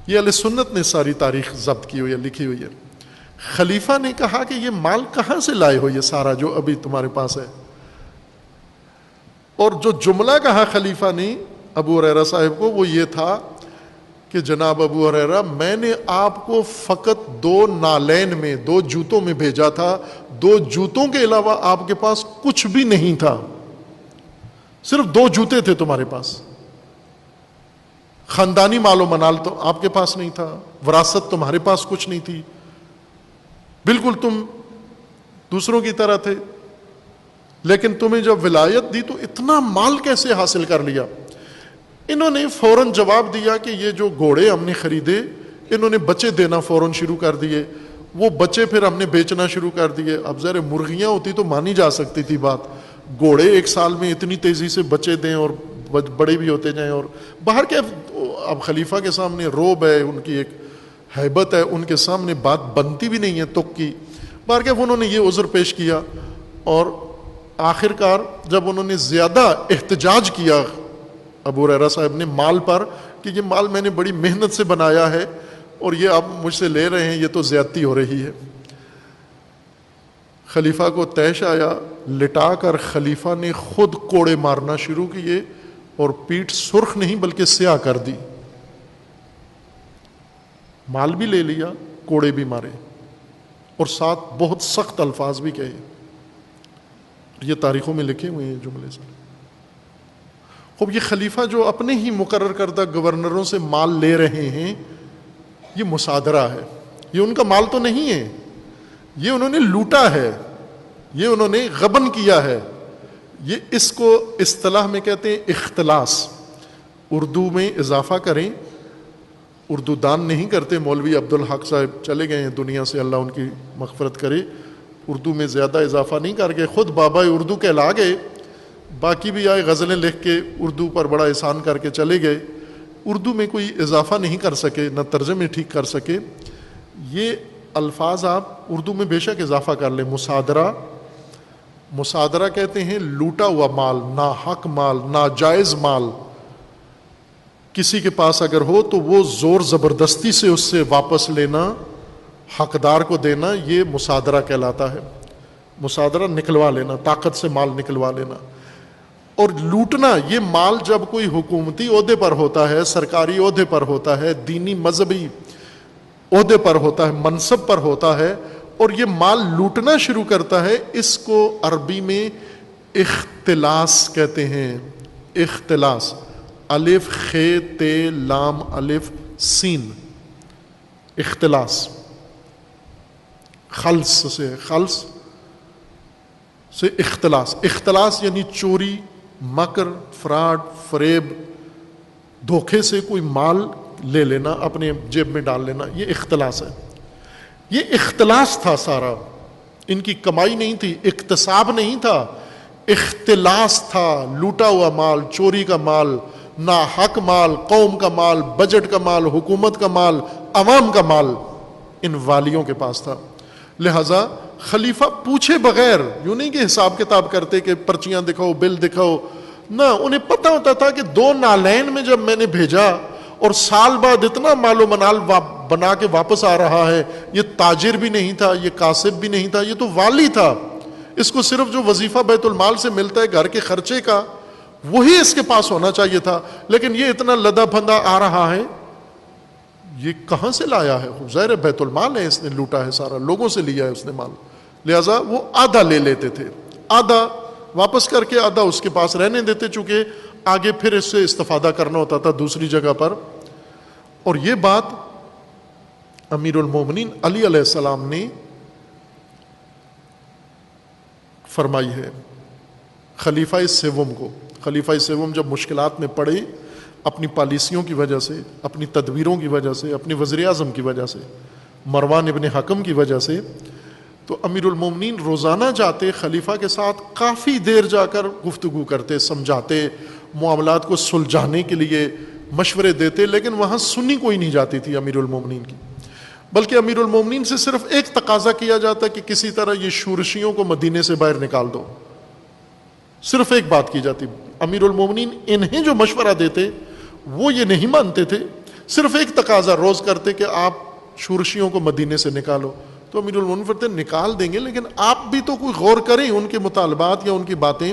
یہ اہل سنت نے ساری تاریخ ضبط کی ہوئی ہے، لکھی ہوئی ہے. خلیفہ نے کہا کہ یہ مال کہاں سے لائے ہو، یہ سارا جو ابھی تمہارے پاس ہے. اور جو جملہ کہا خلیفہ نے ابو ہریرہ صاحب کو وہ یہ تھا کہ جناب ابو ہریرہ، میں نے آپ کو فقط 2 نالین میں، 2 جوتوں میں بھیجا تھا، 2 جوتوں کے علاوہ آپ کے پاس کچھ بھی نہیں تھا، صرف 2 جوتے تھے تمہارے پاس. خاندانی مال و منال تو آپ کے پاس نہیں تھا، وراثت تمہارے پاس کچھ نہیں تھی، بالکل تم دوسروں کی طرح تھے، لیکن تمہیں جب ولایت دی تو اتنا مال کیسے حاصل کر لیا؟ انہوں نے فوراً جواب دیا کہ یہ جو گھوڑے ہم نے خریدے، انہوں نے بچے دینا فوراً شروع کر دیے، وہ بچے پھر ہم نے بیچنا شروع کر دیے۔ اب ذرا مرغیاں ہوتی تو مانی جا سکتی تھی بات، گھوڑے ایک سال میں اتنی تیزی سے بچے دیں اور بڑے بھی ہوتے جائیں، اور باہر کے اب خلیفہ کے سامنے روب ہے، ان کی ایک ہیبت ہے، ان کے سامنے بات بنتی بھی نہیں ہے تک کی۔ باہر کے انہوں نے یہ عذر پیش کیا، اور آخر کار جب انہوں نے زیادہ احتجاج کیا ابو ہریرہ صاحب نے مال پر کہ یہ مال میں نے بڑی محنت سے بنایا ہے اور یہ آپ مجھ سے لے رہے ہیں، یہ تو زیادتی ہو رہی ہے، خلیفہ کو طیش آیا، لٹا کر خلیفہ نے خود کوڑے مارنا شروع کیے اور پیٹھ سرخ نہیں بلکہ سیاہ کر دی، مال بھی لے لیا، کوڑے بھی مارے، اور ساتھ بہت سخت الفاظ بھی کہے۔ یہ تاریخوں میں لکھے ہوئے ہیں جملے سے۔ خوب یہ خلیفہ جو اپنے ہی مقرر کردہ گورنروں سے مال لے رہے ہیں، یہ مصادرہ ہے، یہ ان کا مال تو نہیں ہے، یہ انہوں نے لوٹا ہے، یہ انہوں نے غبن کیا ہے، یہ اس کو اصطلاح میں کہتے ہیں اختلاس۔ اردو میں اضافہ کریں، اردو دان نہیں کرتے، مولوی عبدالحق صاحب چلے گئے ہیں دنیا سے، اللہ ان کی مغفرت کرے، اردو میں زیادہ اضافہ نہیں کر کے خود بابا اردو کہلا گئے، باقی بھی آئے غزلیں لکھ کے اردو پر بڑا احسان کر کے چلے گئے، اردو میں کوئی اضافہ نہیں کر سکے، نہ ترجمے ٹھیک کر سکے۔ یہ الفاظ آپ اردو میں بے شک اضافہ کر لیں۔ مصادرہ، مصادرہ کہتے ہیں لوٹا ہوا مال، ناحق مال، ناجائز مال، کسی کے پاس اگر ہو تو وہ زور زبردستی سے اس سے واپس لینا، حقدار کو دینا، یہ مصادرہ کہلاتا ہے۔ مصادرہ نکلوا لینا، طاقت سے مال نکلوا لینا۔ اور لوٹنا، یہ مال جب کوئی حکومتی عہدے پر ہوتا ہے، سرکاری عہدے پر ہوتا ہے، دینی مذہبی عہدے پر ہوتا ہے، منصب پر ہوتا ہے، اور یہ مال لوٹنا شروع کرتا ہے، اس کو عربی میں اختلاس کہتے ہیں۔ اختلاس، الف خ ت لام الف سین، اختلاس، خلص سے اختلاس۔ اختلاس یعنی چوری، مکر، فراڈ، فریب، دھوکے سے کوئی مال لے لینا، اپنے جیب میں ڈال لینا، یہ اختلاس ہے۔ یہ اختلاس تھا سارا، ان کی کمائی نہیں تھی، اکتساب نہیں تھا، اختلاس تھا، لوٹا ہوا مال، چوری کا مال، ناحق مال، قوم کا مال، بجٹ کا مال، حکومت کا مال، عوام کا مال ان والیوں کے پاس تھا۔ لہذا خلیفہ پوچھے بغیر، یوں نہیں کہ حساب کتاب کرتے کہ پرچیاں دکھاؤ، بل دکھاؤ، نہ، انہیں پتہ ہوتا تھا کہ 2 نالین میں جب میں نے بھیجا اور سال بعد اتنا مال و منال بنا کے واپس آ رہا ہے، یہ تاجر بھی نہیں تھا، یہ کاسب بھی نہیں تھا، یہ تو والی تھا، اس کو صرف جو وظیفہ بیت المال سے ملتا ہے گھر کے خرچے کا، وہی اس کے پاس ہونا چاہیے تھا، لیکن یہ اتنا لدا پھندا آ رہا ہے، یہ کہاں سے لایا ہے؟ ظاہر بیت المال ہے، اس نے لوٹا ہے سارا، لوگوں سے لیا ہے اس نے مال، لہذا وہ آدھا لے لیتے تھے، آدھا واپس کر کے آدھا اس کے پاس رہنے دیتے، چونکہ آگے پھر اس سے استفادہ کرنا ہوتا تھا دوسری جگہ پر۔ اور یہ بات امیر المومنین علی علیہ السلام نے فرمائی ہے خلیفہ سوم کو۔ خلیفہ سوم جب مشکلات میں پڑے اپنی پالیسیوں کی وجہ سے، اپنی تدبیروں کی وجہ سے، اپنی وزیر اعظم کی وجہ سے، مروان ابن حکم کی وجہ سے، تو امیر المومنین روزانہ جاتے خلیفہ کے ساتھ، کافی دیر جا کر گفتگو کرتے، سمجھاتے، معاملات کو سلجھانے کے لیے مشورے دیتے، لیکن وہاں سنی کوئی نہیں جاتی تھی امیر المومنین کی، بلکہ امیر المومنین سے صرف ایک تقاضا کیا جاتا کہ کسی طرح یہ شورشیوں کو مدینے سے باہر نکال دو، صرف ایک بات کی جاتی۔ امیر المومنین انہیں جو مشورہ دیتے وہ یہ نہیں مانتے تھے، صرف ایک تقاضا روز کرتے کہ آپ شورشیوں کو مدینے سے نکالو، تو امیر المومنین فرماتے نکال دیں گے، لیکن آپ بھی تو کوئی غور کریں ان کے مطالبات یا ان کی باتیں،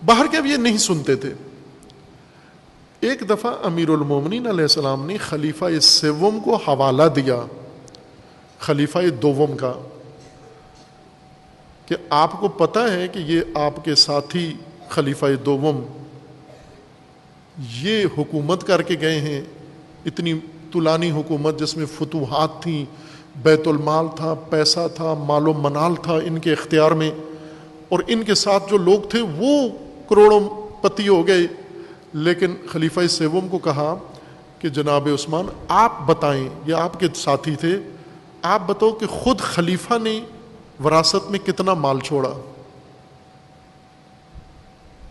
باہر کے اب یہ نہیں سنتے تھے۔ ایک دفعہ امیر المومنین علیہ السلام نے خلیفہ سوم کو حوالہ دیا، خلیفہ دوم کا، کہ آپ کو پتہ ہے کہ یہ آپ کے ساتھی خلیفہ دوم یہ حکومت کر کے گئے ہیں، اتنی طولانی حکومت جس میں فتوحات تھیں، بیت المال تھا، پیسہ تھا، مال و منال تھا ان کے اختیار میں، اور ان کے ساتھ جو لوگ تھے وہ کروڑوں پتی ہو گئے. لیکن خلیفہ سیوم کو کہا کہ جناب عثمان آپ بتائیں، یہ آپ کے ساتھی تھے، آپ بتاؤ کہ خود خلیفہ نے وراثت میں کتنا مال چھوڑا،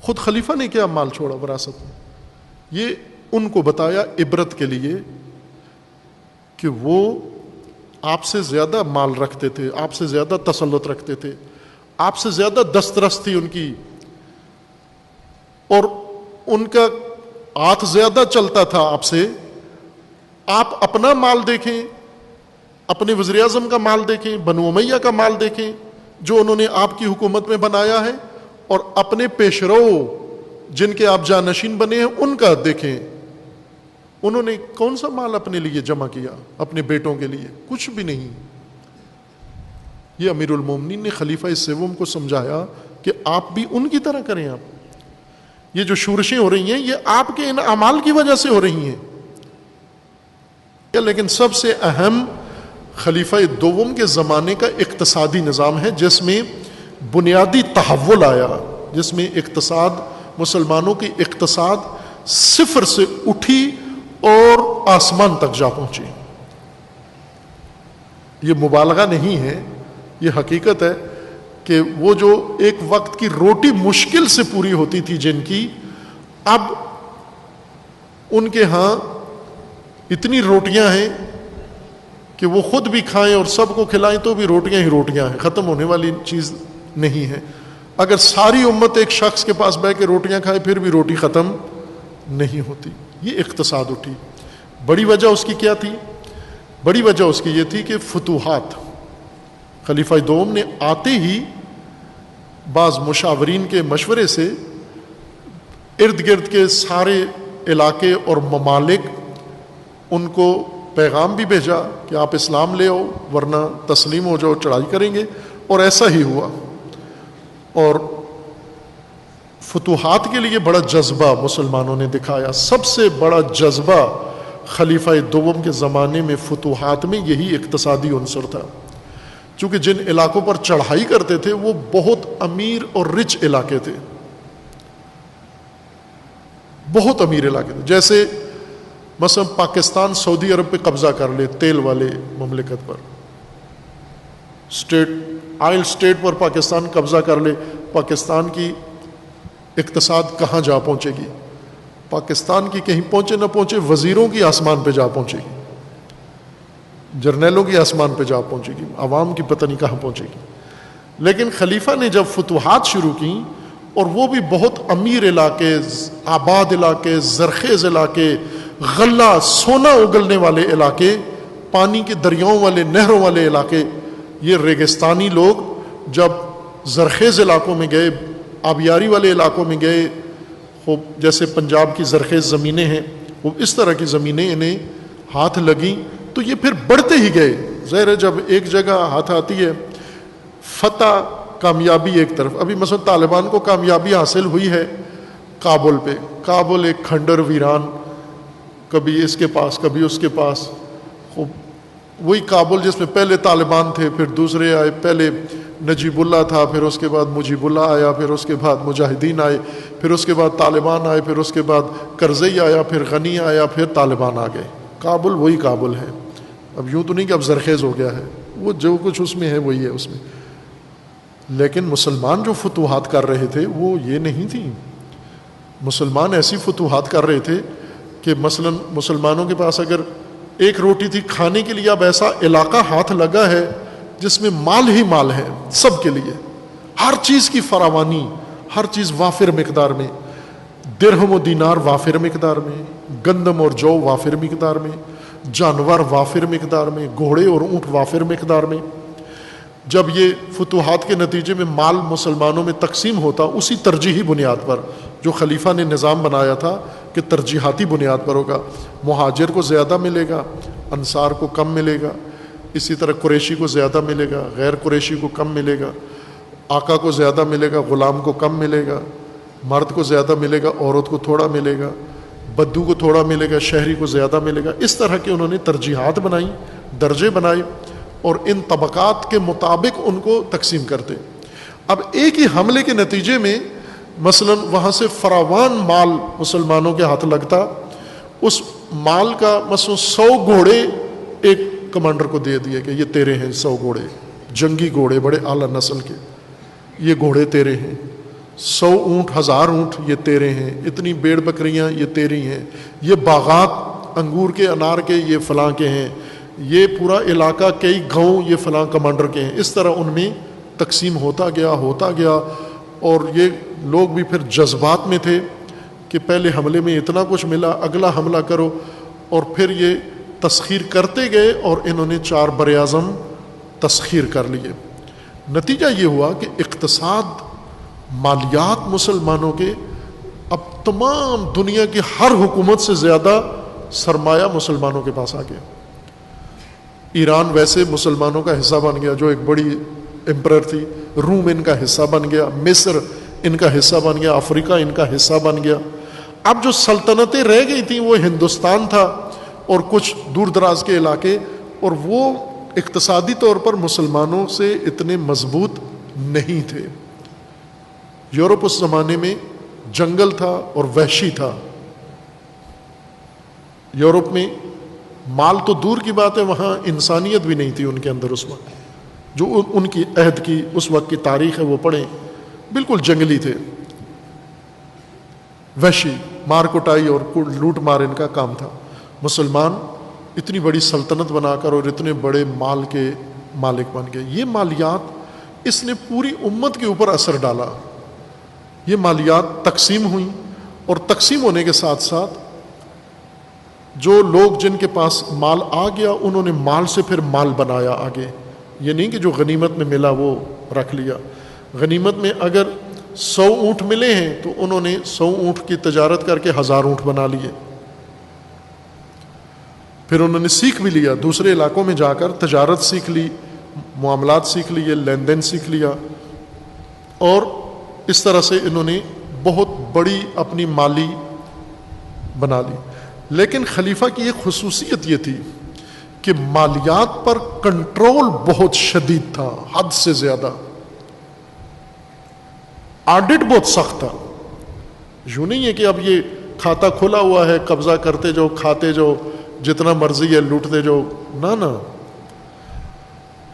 خود خلیفہ نے کیا مال چھوڑا وراثت میں. یہ ان کو بتایا عبرت کے لیے کہ وہ آپ سے زیادہ مال رکھتے تھے، آپ سے زیادہ تسلط رکھتے تھے، آپ سے زیادہ دسترس تھی ان کی، اور ان کا ہاتھ زیادہ چلتا تھا آپ سے. آپ اپنا مال دیکھیں، اپنے وزیر اعظم کا مال دیکھیں، بنو امیہ کا مال دیکھیں جو انہوں نے آپ کی حکومت میں بنایا ہے، اور اپنے پیشرو جن کے آپ جانشین بنے ہیں ان کا دیکھیں. انہوں نے کون سا مال اپنے لیے جمع کیا، اپنے بیٹوں کے لیے؟ کچھ بھی نہیں. یہ امیر المومنین نے خلیفہ سیوم کو سمجھایا کہ آپ بھی ان کی طرح کریں. آپ یہ جو شورشیں ہو رہی ہیں یہ آپ کے ان اعمال کی وجہ سے ہو رہی ہیں. لیکن سب سے اہم خلیفہ دوم کے زمانے کا اقتصادی نظام ہے جس میں بنیادی تحول آیا، جس میں اقتصاد، مسلمانوں کی اقتصاد صفر سے اٹھی اور آسمان تک جا پہنچی. یہ مبالغہ نہیں ہے، یہ حقیقت ہے کہ وہ جو ایک وقت کی روٹی مشکل سے پوری ہوتی تھی جن کی، اب ان کے ہاں اتنی روٹیاں ہیں کہ وہ خود بھی کھائیں اور سب کو کھلائیں تو بھی روٹیاں ہی روٹیاں ہیں، ختم ہونے والی چیز نہیں ہے. اگر ساری امت ایک شخص کے پاس بیٹھ کے روٹیاں کھائے پھر بھی روٹی ختم نہیں ہوتی. یہ اقتصاد اٹھی. بڑی وجہ اس کی کیا تھی؟ بڑی وجہ اس کی یہ تھی کہ فتوحات. خلیفہ دوم نے آتے ہی بعض مشاورین کے مشورے سے ارد گرد کے سارے علاقے اور ممالک ان کو پیغام بھی بھیجا کہ آپ اسلام لے آؤ ورنہ تسلیم ہو جاؤ، چڑھائی کریں گے. اور ایسا ہی ہوا. اور فتوحات کے لیے بڑا جذبہ مسلمانوں نے دکھایا. سب سے بڑا جذبہ خلیفہ دوم کے زمانے میں فتوحات میں یہی اقتصادی عنصر تھا. چونکہ جن علاقوں پر چڑھائی کرتے تھے وہ بہت امیر اور رچ علاقے تھے، بہت امیر علاقے تھے. جیسے مثلا پاکستان سعودی عرب پہ قبضہ کر لے، تیل والے مملکت پر، آئل اسٹیٹ پر پاکستان قبضہ کر لے، پاکستان کی اقتصاد کہاں جا پہنچے گی؟ پاکستان کی کہیں پہنچے نہ پہنچے، وزیروں کی آسمان پہ جا پہنچے گی، جرنیلوں کی آسمان پہ جا پہنچے گی، عوام کی پتہ نہیں کہاں پہنچے گی. لیکن خلیفہ نے جب فتوحات شروع کی، اور وہ بھی بہت امیر علاقے، آباد علاقے، زرخیز علاقے، غلہ سونا اگلنے والے علاقے، پانی کے دریاؤں والے، نہروں والے علاقے، یہ ریگستانی لوگ جب زرخیز علاقوں میں گئے، آبیاری والے علاقوں میں گئے، خوب جیسے پنجاب کی زرخیز زمینیں ہیں، وہ اس طرح کی زمینیں انہیں ہاتھ لگیں تو یہ پھر بڑھتے ہی گئے. ظاہر ہے جب ایک جگہ ہاتھ آتی ہے، فتح، کامیابی ایک طرف. ابھی مثلا طالبان کو کامیابی حاصل ہوئی ہے کابل پہ. کابل ایک کھنڈر ویران، کبھی اس کے پاس کبھی اس کے پاس. خوب وہی کابل جس میں پہلے طالبان تھے، پھر دوسرے آئے، پہلے نجیب اللہ تھا، پھر اس کے بعد مجیب اللہ آیا، پھر اس کے بعد مجاہدین آئے، پھر اس کے بعد طالبان آئے، پھر اس کے بعد کرزئی آیا، پھر غنی آیا، پھر طالبان آ گئے. کابل وہی کابل ہے. اب یوں تو نہیں کہ اب زرخیز ہو گیا ہے، وہ جو کچھ اس میں ہے وہی ہے اس میں. لیکن مسلمان جو فتوحات کر رہے تھے وہ یہ نہیں تھی. مسلمان ایسی فتوحات کر رہے تھے کہ مثلا مسلمانوں کے پاس اگر ایک روٹی تھی کھانے کے لیے، اب ایسا علاقہ ہاتھ لگا ہے جس میں مال ہی مال ہے سب کے لیے، ہر چیز کی فراوانی، ہر چیز وافر مقدار میں، درہم و دینار وافر مقدار میں، گندم اور جو وافر مقدار میں، جانور وافر مقدار میں، گھوڑے اور اونٹ وافر مقدار میں. جب یہ فتوحات کے نتیجے میں مال مسلمانوں میں تقسیم ہوتا، اسی ترجیحی بنیاد پر جو خلیفہ نے نظام بنایا تھا کہ ترجیحاتی بنیاد پر ہوگا، مہاجر کو زیادہ ملے گا، انصار کو کم ملے گا، اسی طرح قریشی کو زیادہ ملے گا، غیر قریشی کو کم ملے گا، آقا کو زیادہ ملے گا، غلام کو کم ملے گا، مرد کو زیادہ ملے گا، عورت کو تھوڑا ملے گا، بدو کو تھوڑا ملے گا، شہری کو زیادہ ملے گا. اس طرح کے انہوں نے ترجیحات بنائیں، درجے بنائے اور ان طبقات کے مطابق ان کو تقسیم کرتے. اب ایک ہی حملے کے نتیجے میں مثلا وہاں سے فراوان مال مسلمانوں کے ہاتھ لگتا، اس مال کا مثلا 100 گھوڑے ایک کمانڈر کو دے دیے کہ یہ تیرے ہیں، 100 گھوڑے جنگی گھوڑے بڑے اعلیٰ نسل کے، یہ گھوڑے تیرے ہیں. 100 اونٹ، 1000 اونٹ یہ تیرے ہیں، اتنی بیڑ بکریاں یہ تیری ہیں، یہ باغات انگور کے انار کے یہ فلاں کے ہیں، یہ پورا علاقہ کئی گاؤں یہ فلاں کمانڈر کے ہیں. اس طرح ان میں تقسیم ہوتا گیا. اور یہ لوگ بھی پھر جذبات میں تھے کہ پہلے حملے میں اتنا کچھ ملا، اگلا حملہ کرو، اور پھر یہ تسخیر کرتے گئے اور انہوں نے 4 براعظم تسخیر کر لیے. نتیجہ یہ ہوا کہ اقتصاد، مالیات مسلمانوں کے، اب تمام دنیا کی ہر حکومت سے زیادہ سرمایہ مسلمانوں کے پاس آ گیا. ایران ویسے مسلمانوں کا حصہ بن گیا جو ایک بڑی امپرر تھی، روم ان کا حصہ بن گیا، مصر ان کا حصہ بن گیا، افریقہ ان کا حصہ بن گیا. اب جو سلطنتیں رہ گئی تھیں وہ ہندوستان تھا اور کچھ دور دراز کے علاقے، اور وہ اقتصادی طور پر مسلمانوں سے اتنے مضبوط نہیں تھے. یورپ اس زمانے میں جنگل تھا اور وحشی تھا. یورپ میں مال تو دور کی بات ہے، وہاں انسانیت بھی نہیں تھی ان کے اندر اس وقت. جو ان کی عہد کی اس وقت کی تاریخ ہے وہ پڑھیں، بالکل جنگلی تھے، وحشی، مار کٹائی اور لوٹ مار ان کا کام تھا. مسلمان اتنی بڑی سلطنت بنا کر اور اتنے بڑے مال کے مالک بن گئے. یہ مالیات اس نے پوری امت کے اوپر اثر ڈالا. یہ مالیات تقسیم ہوئیں اور تقسیم ہونے کے ساتھ ساتھ جو لوگ جن کے پاس مال آ گیا انہوں نے مال سے پھر مال بنایا آگے. یہ نہیں کہ جو غنیمت میں ملا وہ رکھ لیا. غنیمت میں اگر 100 اونٹ ملے ہیں تو انہوں نے 100 اونٹ کی تجارت کر کے 1000 اونٹ بنا لیے. پھر انہوں نے سیکھ بھی لیا، دوسرے علاقوں میں جا کر تجارت سیکھ لی، معاملات سیکھ لیے، لین دین سیکھ لیا، اور اس طرح سے انہوں نے بہت بڑی اپنی مالی بنا لی. لیکن خلیفہ کی ایک خصوصیت یہ تھی کہ مالیات پر کنٹرول بہت شدید تھا، حد سے زیادہ. آڈٹ بہت سخت تھا. یوں نہیں ہے کہ اب یہ کھاتا کھلا ہوا ہے، قبضہ کرتے جو، کھاتے جو، جتنا مرضی ہے لوٹتے جو، نہ.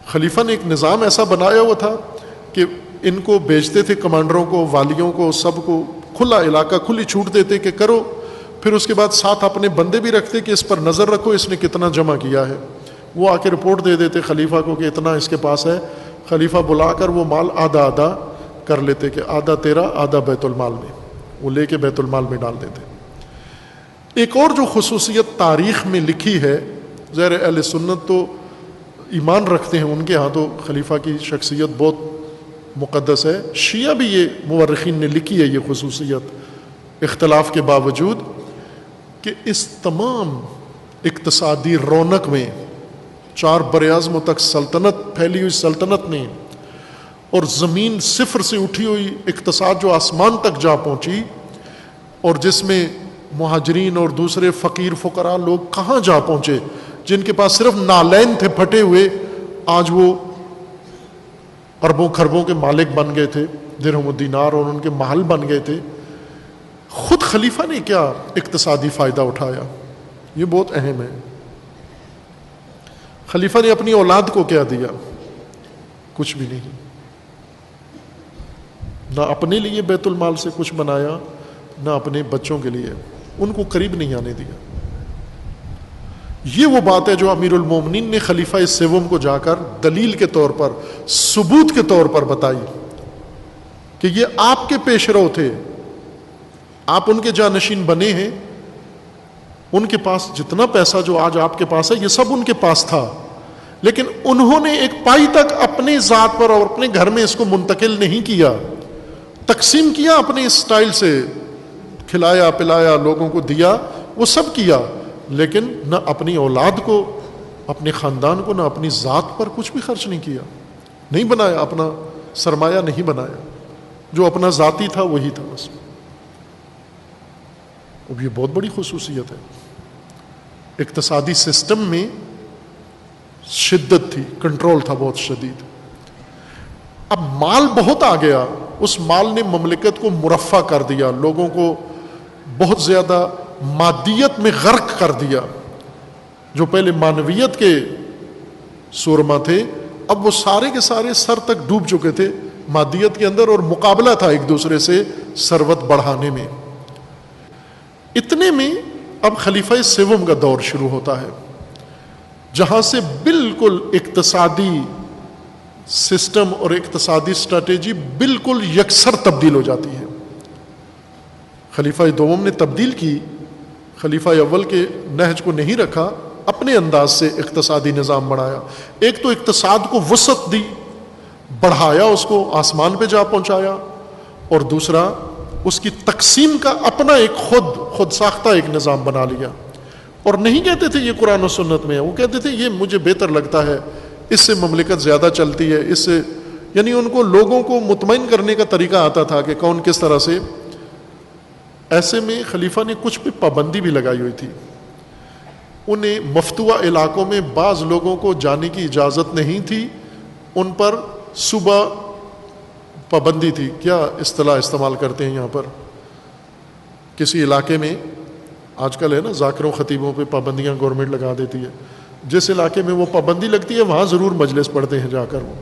خلیفہ نے ایک نظام ایسا بنایا ہوا تھا کہ ان کو بیچتے تھے، کمانڈروں کو، والیوں کو، سب کو کھلا علاقہ، کھلی چھوٹ دیتے کہ کرو. پھر اس کے بعد ساتھ اپنے بندے بھی رکھتے کہ اس پر نظر رکھو اس نے کتنا جمع کیا ہے. وہ آ کے رپورٹ دے دیتے خلیفہ کو کہ اتنا اس کے پاس ہے. خلیفہ بلا کر وہ مال آدھا آدھا کر لیتے کہ آدھا تیرا، آدھا بیت المال میں، وہ لے کے بیت المال میں ڈال دیتے. ایک اور جو خصوصیت تاریخ میں لکھی ہے، ظاہر اہل سنت تو ایمان رکھتے ہیں، ان کے ہاں تو خلیفہ کی شخصیت بہت مقدس ہے. شیعہ بھی یہ مورخین نے لکھی ہے یہ خصوصیت اختلاف کے باوجود، کہ اس تمام اقتصادی رونق میں 4 براعظموں تک سلطنت پھیلی ہوئی سلطنت نے، اور زمین صفر سے اٹھی ہوئی اقتصاد جو آسمان تک جا پہنچی، اور جس میں مہاجرین اور دوسرے فقیر فقراء لوگ کہاں جا پہنچے، جن کے پاس صرف نالین تھے پھٹے ہوئے، آج وہ اربوں خربوں کے مالک بن گئے تھے، درہم و دینار اور ان کے محل بن گئے تھے. خود خلیفہ نے کیا اقتصادی فائدہ اٹھایا، یہ بہت اہم ہے. خلیفہ نے اپنی اولاد کو کیا دیا؟ کچھ بھی نہیں. نہ اپنے لیے بیت المال سے کچھ بنایا، نہ اپنے بچوں کے لیے، ان کو قریب نہیں آنے دیا. یہ وہ بات ہے جو امیر المومنین نے خلیفہ سوم کو جا کر دلیل کے طور پر، ثبوت کے طور پر بتائی کہ یہ آپ کے پیش رو تھے، آپ ان کے جانشین بنے ہیں. ان کے پاس جتنا پیسہ جو آج آپ کے پاس ہے یہ سب ان کے پاس تھا، لیکن انہوں نے ایک پائی تک اپنے ذات پر اور اپنے گھر میں اس کو منتقل نہیں کیا، تقسیم کیا اپنے اسٹائل سے، کھلایا پلایا، لوگوں کو دیا، وہ سب کیا، لیکن نہ اپنی اولاد کو، اپنے خاندان کو، نہ اپنی ذات پر کچھ بھی خرچ نہیں کیا، نہیں بنایا، اپنا سرمایہ نہیں بنایا. جو اپنا ذاتی تھا وہی تھا بس. اب یہ بہت بڑی خصوصیت ہے. اقتصادی سسٹم میں شدت تھی، کنٹرول تھا بہت شدید. اب مال بہت آ گیا، اس مال نے مملکت کو مرفع کر دیا، لوگوں کو بہت زیادہ مادیت میں غرق کر دیا. جو پہلے معنویت کے سورما تھے اب وہ سارے کے سارے سر تک ڈوب چکے تھے مادیت کے اندر، اور مقابلہ تھا ایک دوسرے سے ثروت بڑھانے میں. اتنے میں اب خلیفہ سوم کا دور شروع ہوتا ہے، جہاں سے بالکل اقتصادی سسٹم اور اقتصادی اسٹریٹجی بالکل یکسر تبدیل ہو جاتی ہے. خلیفہ دوم نے تبدیل کی، خلیفہ اول کے نہج کو نہیں رکھا، اپنے انداز سے اقتصادی نظام بنایا. ایک تو اقتصاد کو وسعت دی، بڑھایا، اس کو آسمان پہ جا پہنچایا، اور دوسرا اس کی تقسیم کا اپنا ایک خود ساختہ ایک نظام بنا لیا. اور نہیں کہتے تھے یہ قرآن و سنت میں ہے، وہ کہتے تھے یہ مجھے بہتر لگتا ہے، اس سے مملکت زیادہ چلتی ہے، اس سے، یعنی ان کو لوگوں کو مطمئن کرنے کا طریقہ آتا تھا کہ کون کس طرح سے. ایسے میں خلیفہ نے کچھ پہ پابندی بھی لگائی ہوئی تھی. انہیں مفتوحہ علاقوں میں بعض لوگوں کو جانے کی اجازت نہیں تھی، ان پر صبح پابندی تھی. کیا اصطلاح استعمال کرتے ہیں یہاں پر؟ کسی علاقے میں آج کل ہے نا ذاکروں خطیبوں پہ پابندیاں گورنمنٹ لگا دیتی ہے. جس علاقے میں وہ پابندی لگتی ہے وہاں ضرور مجلس پڑھتے ہیں، جا کر وہ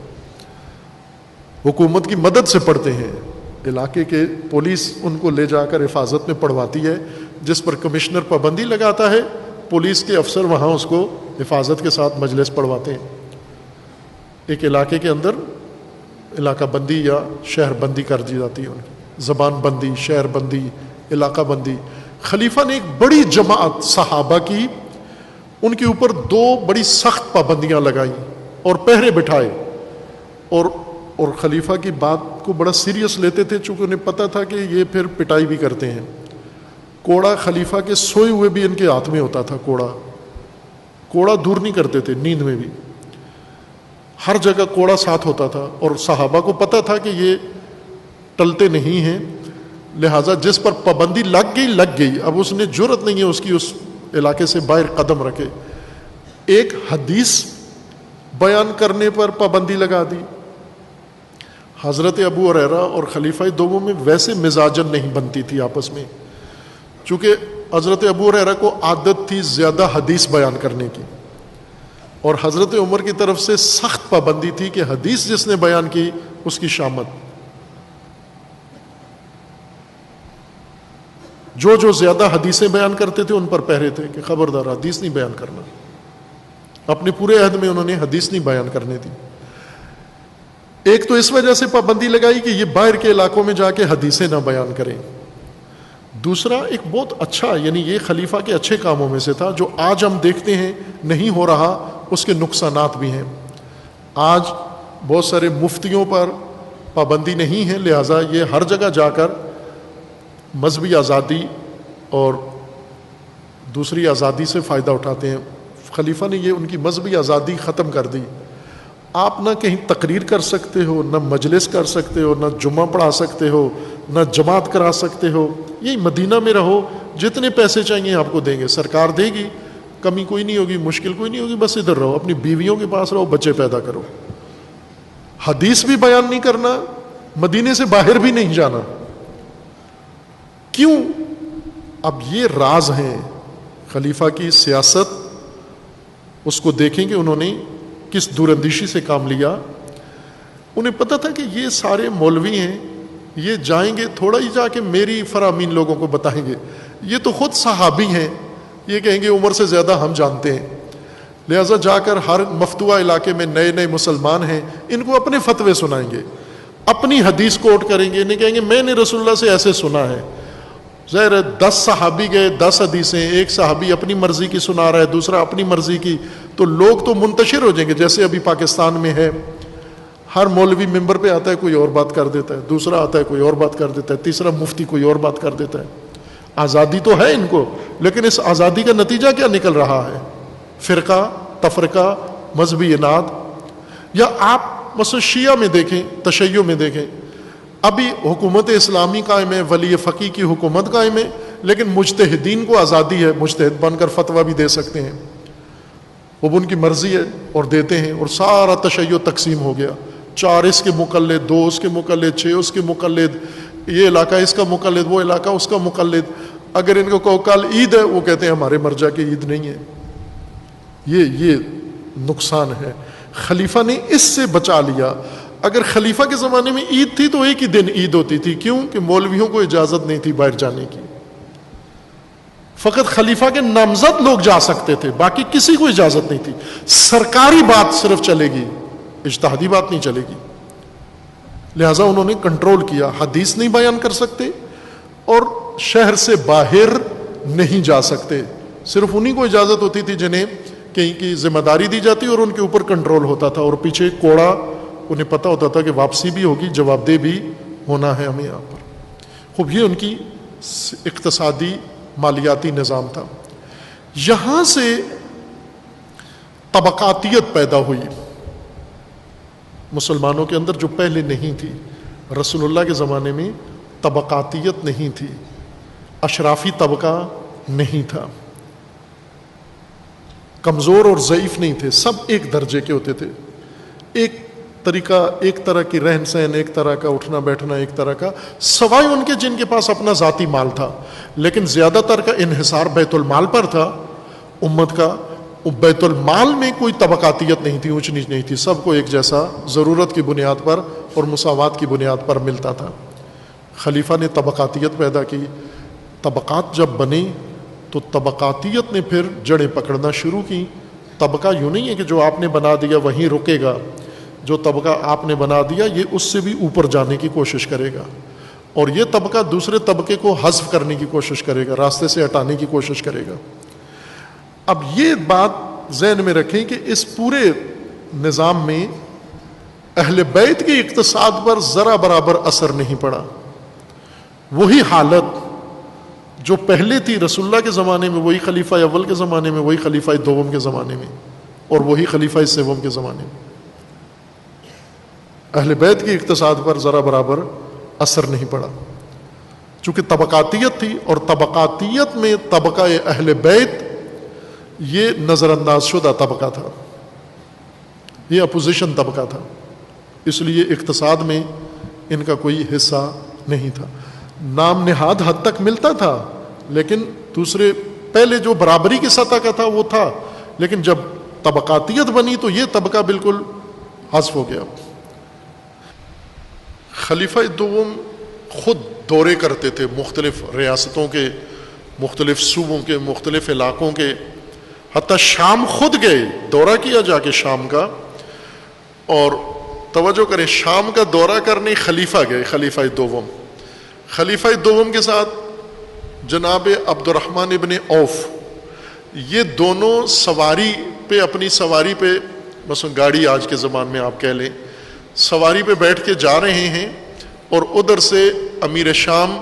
حکومت کی مدد سے پڑھتے ہیں. علاقے کے پولیس ان کو لے جا کر حفاظت میں پڑھواتی ہے. جس پر کمشنر پابندی لگاتا ہے، پولیس کے افسر وہاں اس کو حفاظت کے ساتھ مجلس پڑھواتے ہیں. ایک علاقے کے اندر علاقہ بندی یا شہر بندی کر دی جاتی ہے، ان کی زبان بندی، شہر بندی، علاقہ بندی. خلیفہ نے ایک بڑی جماعت صحابہ کی، ان کے اوپر 2 بڑی سخت پابندیاں لگائیں اور پہرے بٹھائے. اور خلیفہ کی بات کو بڑا سیریس لیتے تھے، چونکہ انہیں پتہ تھا کہ یہ پھر پٹائی بھی کرتے ہیں. کوڑا خلیفہ کے سوئے ہوئے بھی ان کے ہاتھ میں ہوتا تھا. کوڑا دور نہیں کرتے تھے، نیند میں بھی ہر جگہ کوڑا ساتھ ہوتا تھا. اور صحابہ کو پتہ تھا کہ یہ ٹلتے نہیں ہیں، لہٰذا جس پر پابندی لگ گئی. اب اس نے جرأت نہیں ہے اس کی اس علاقے سے باہر قدم رکھے. ایک حدیث بیان کرنے پر پابندی لگا دی. حضرت ابو ہریرہ اور خلیفہ دوم میں ویسے مزاجن نہیں بنتی تھی آپس میں، چونکہ حضرت ابو ہریرہ کو عادت تھی زیادہ حدیث بیان کرنے کی، اور حضرت عمر کی طرف سے سخت پابندی تھی کہ حدیث جس نے بیان کی اس کی شامت. جو زیادہ حدیثیں بیان کرتے تھے ان پر پہرے تھے کہ خبردار حدیث نہیں بیان کرنا. اپنے پورے عہد میں انہوں نے حدیث نہیں بیان کرنے دی. ایک تو اس وجہ سے پابندی لگائی کہ یہ باہر کے علاقوں میں جا کے حدیثیں نہ بیان کریں. دوسرا ایک بہت اچھا، یعنی یہ خلیفہ کے اچھے کاموں میں سے تھا، جو آج ہم دیکھتے ہیں نہیں ہو رہا، اس کے نقصانات بھی ہیں. آج بہت سارے مفتیوں پر پابندی نہیں ہے، لہٰذا یہ ہر جگہ جا کر مذہبی آزادی اور دوسری آزادی سے فائدہ اٹھاتے ہیں. خلیفہ نے یہ ان کی مذہبی آزادی ختم کر دی. آپ نہ کہیں تقریر کر سکتے ہو، نہ مجلس کر سکتے ہو، نہ جمعہ پڑھا سکتے ہو، نہ جماعت کرا سکتے ہو. یہی مدینہ میں رہو، جتنے پیسے چاہیے آپ کو دیں گے، سرکار دے گی، کمی کوئی نہیں ہوگی، مشکل کوئی نہیں ہوگی. بس ادھر رہو، اپنی بیویوں کے پاس رہو، بچے پیدا کرو. حدیث بھی بیان نہیں کرنا، مدینے سے باہر بھی نہیں جانا. کیوں؟ اب یہ راز ہیں خلیفہ کی سیاست. اس کو دیکھیں کہ انہوں نے کس دور اندیشی سے کام لیا. انہیں پتہ تھا کہ یہ سارے مولوی ہیں، یہ جائیں گے تھوڑا ہی جا کے میری فرامین لوگوں کو بتائیں گے. یہ تو خود صحابی ہیں، یہ کہیں گے عمر سے زیادہ ہم جانتے ہیں. لہٰذا جا کر ہر مفتوحہ علاقے میں نئے مسلمان ہیں، ان کو اپنے فتوے سنائیں گے، اپنی حدیث کوٹ کریں گے. انہیں کہیں گے میں نے رسول اللہ سے ایسے سنا ہے. ظاہر 10 صحابی گئے، 10 حدیثیں، ایک صحابی اپنی مرضی کی سنا رہا ہے، دوسرا اپنی مرضی کی، تو لوگ تو منتشر ہو جائیں گے. جیسے ابھی پاکستان میں ہے، ہر مولوی ممبر پہ آتا ہے کوئی اور بات کر دیتا ہے، دوسرا آتا ہے کوئی اور بات کر دیتا ہے، تیسرا مفتی کوئی اور بات کر دیتا ہے. آزادی تو ہے ان کو، لیکن اس آزادی کا نتیجہ کیا نکل رہا ہے؟ فرقہ تفرقہ، مذہبی اناد. یا آپ مثلا شیعہ میں دیکھیں، تشیع میں دیکھیں، ابھی حکومت اسلامی قائم ہے، ولی فقی کی حکومت قائم ہے، لیکن مجتہدین کو آزادی ہے، مجتہد بن کر فتویٰ بھی دے سکتے ہیں، وہ ان کی مرضی ہے اور دیتے ہیں. اور سارا تشیع تقسیم ہو گیا، 4 اس کے مقلد، 2 اس کے مقلد، 6 اس کے مقلد، یہ علاقہ اس کا مقلد، وہ علاقہ اس کا مقلد. اگر ان کو کہو کل عید ہے، وہ کہتے ہیں ہمارے مرجع کی عید نہیں ہے. یہ نقصان ہے. خلیفہ نے اس سے بچا لیا. اگر خلیفہ کے زمانے میں عید تھی تو ایک ہی دن عید ہوتی تھی. کیوں؟ کہ مولویوں کو اجازت نہیں تھی باہر جانے کی، فقط خلیفہ کے نامزد لوگ جا سکتے تھے، باقی کسی کو اجازت نہیں تھی. سرکاری بات صرف چلے گی، اجتہادی بات نہیں چلے گی. لہٰذا انہوں نے کنٹرول کیا، حدیث نہیں بیان کر سکتے اور شہر سے باہر نہیں جا سکتے. صرف انہی کو اجازت ہوتی تھی جنہیں کہیں کی ذمہ داری دی جاتی اور ان کے اوپر کنٹرول ہوتا تھا، اور پیچھے کوڑا انہیں پتہ ہوتا تھا کہ واپسی بھی ہوگی، جواب دہ بھی ہونا ہے ہمیں یہاں پر. خوب یہ ان کی اقتصادی مالیاتی نظام تھا. یہاں سے طبقاتیت پیدا ہوئی مسلمانوں کے اندر جو پہلے نہیں تھی. رسول اللہ کے زمانے میں طبقاتیت نہیں تھی، اشرافی طبقہ نہیں تھا، کمزور اور ضعیف نہیں تھے، سب ایک درجے کے ہوتے تھے. ایک طریقہ، ایک طرح کی رہن سہن، ایک طرح کا اٹھنا بیٹھنا، ایک طرح کا، سوائے ان کے جن کے پاس اپنا ذاتی مال تھا. لیکن زیادہ تر کا انحصار بیت المال پر تھا امت کا. بیت المال میں کوئی طبقاتیت نہیں تھی، اونچ نیچ نہیں تھی، سب کو ایک جیسا ضرورت کی بنیاد پر اور مساوات کی بنیاد پر ملتا تھا. خلیفہ نے طبقاتیت پیدا کی. طبقات جب بنے تو طبقاتیت نے پھر جڑیں پکڑنا شروع کی. طبقہ یوں نہیں ہے کہ جو آپ نے بنا دیا وہیں رکے گا. جو طبقہ آپ نے بنا دیا یہ اس سے بھی اوپر جانے کی کوشش کرے گا، اور یہ طبقہ دوسرے طبقے کو حذف کرنے کی کوشش کرے گا، راستے سے ہٹانے کی کوشش کرے گا. اب یہ بات ذہن میں رکھیں کہ اس پورے نظام میں اہل بیت کے اقتصاد پر ذرا برابر اثر نہیں پڑا. وہی حالت جو پہلے تھی رسول اللہ کے زمانے میں، وہی خلیفہ اول کے زمانے میں، وہی خلیفہ دوم کے زمانے میں، اور وہی خلیفہ سوم کے زمانے میں. اہل بیت کے اقتصاد پر ذرا برابر اثر نہیں پڑا، چونکہ طبقاتیت تھی، اور طبقاتیت میں طبقہ اہل بیت یہ نظر انداز شدہ طبقہ تھا، یہ اپوزیشن طبقہ تھا، اس لیے اقتصاد میں ان کا کوئی حصہ نہیں تھا. نام نہاد حد تک ملتا تھا، لیکن دوسرے پہلے جو برابری کی سطح کا تھا وہ تھا، لیکن جب طبقاتیت بنی تو یہ طبقہ بالکل حذف ہو گیا. خلیفہ دوم خود دورے کرتے تھے مختلف ریاستوں کے، مختلف صوبوں کے، مختلف علاقوں کے، حتیٰ شام خود گئے، دورہ کیا جا کے شام کا. اور توجہ کریں، شام کا دورہ کرنے خلیفہ گئے، خلیفہ دوم. خلیفہ دوم کے ساتھ جناب عبد الرحمن ابن عوف، یہ دونوں سواری پہ، اپنی سواری پہ، مثلا گاڑی آج کے زمان میں آپ کہہ لیں، سواری پہ بیٹھ کے جا رہے ہیں، اور ادھر سے امیر شام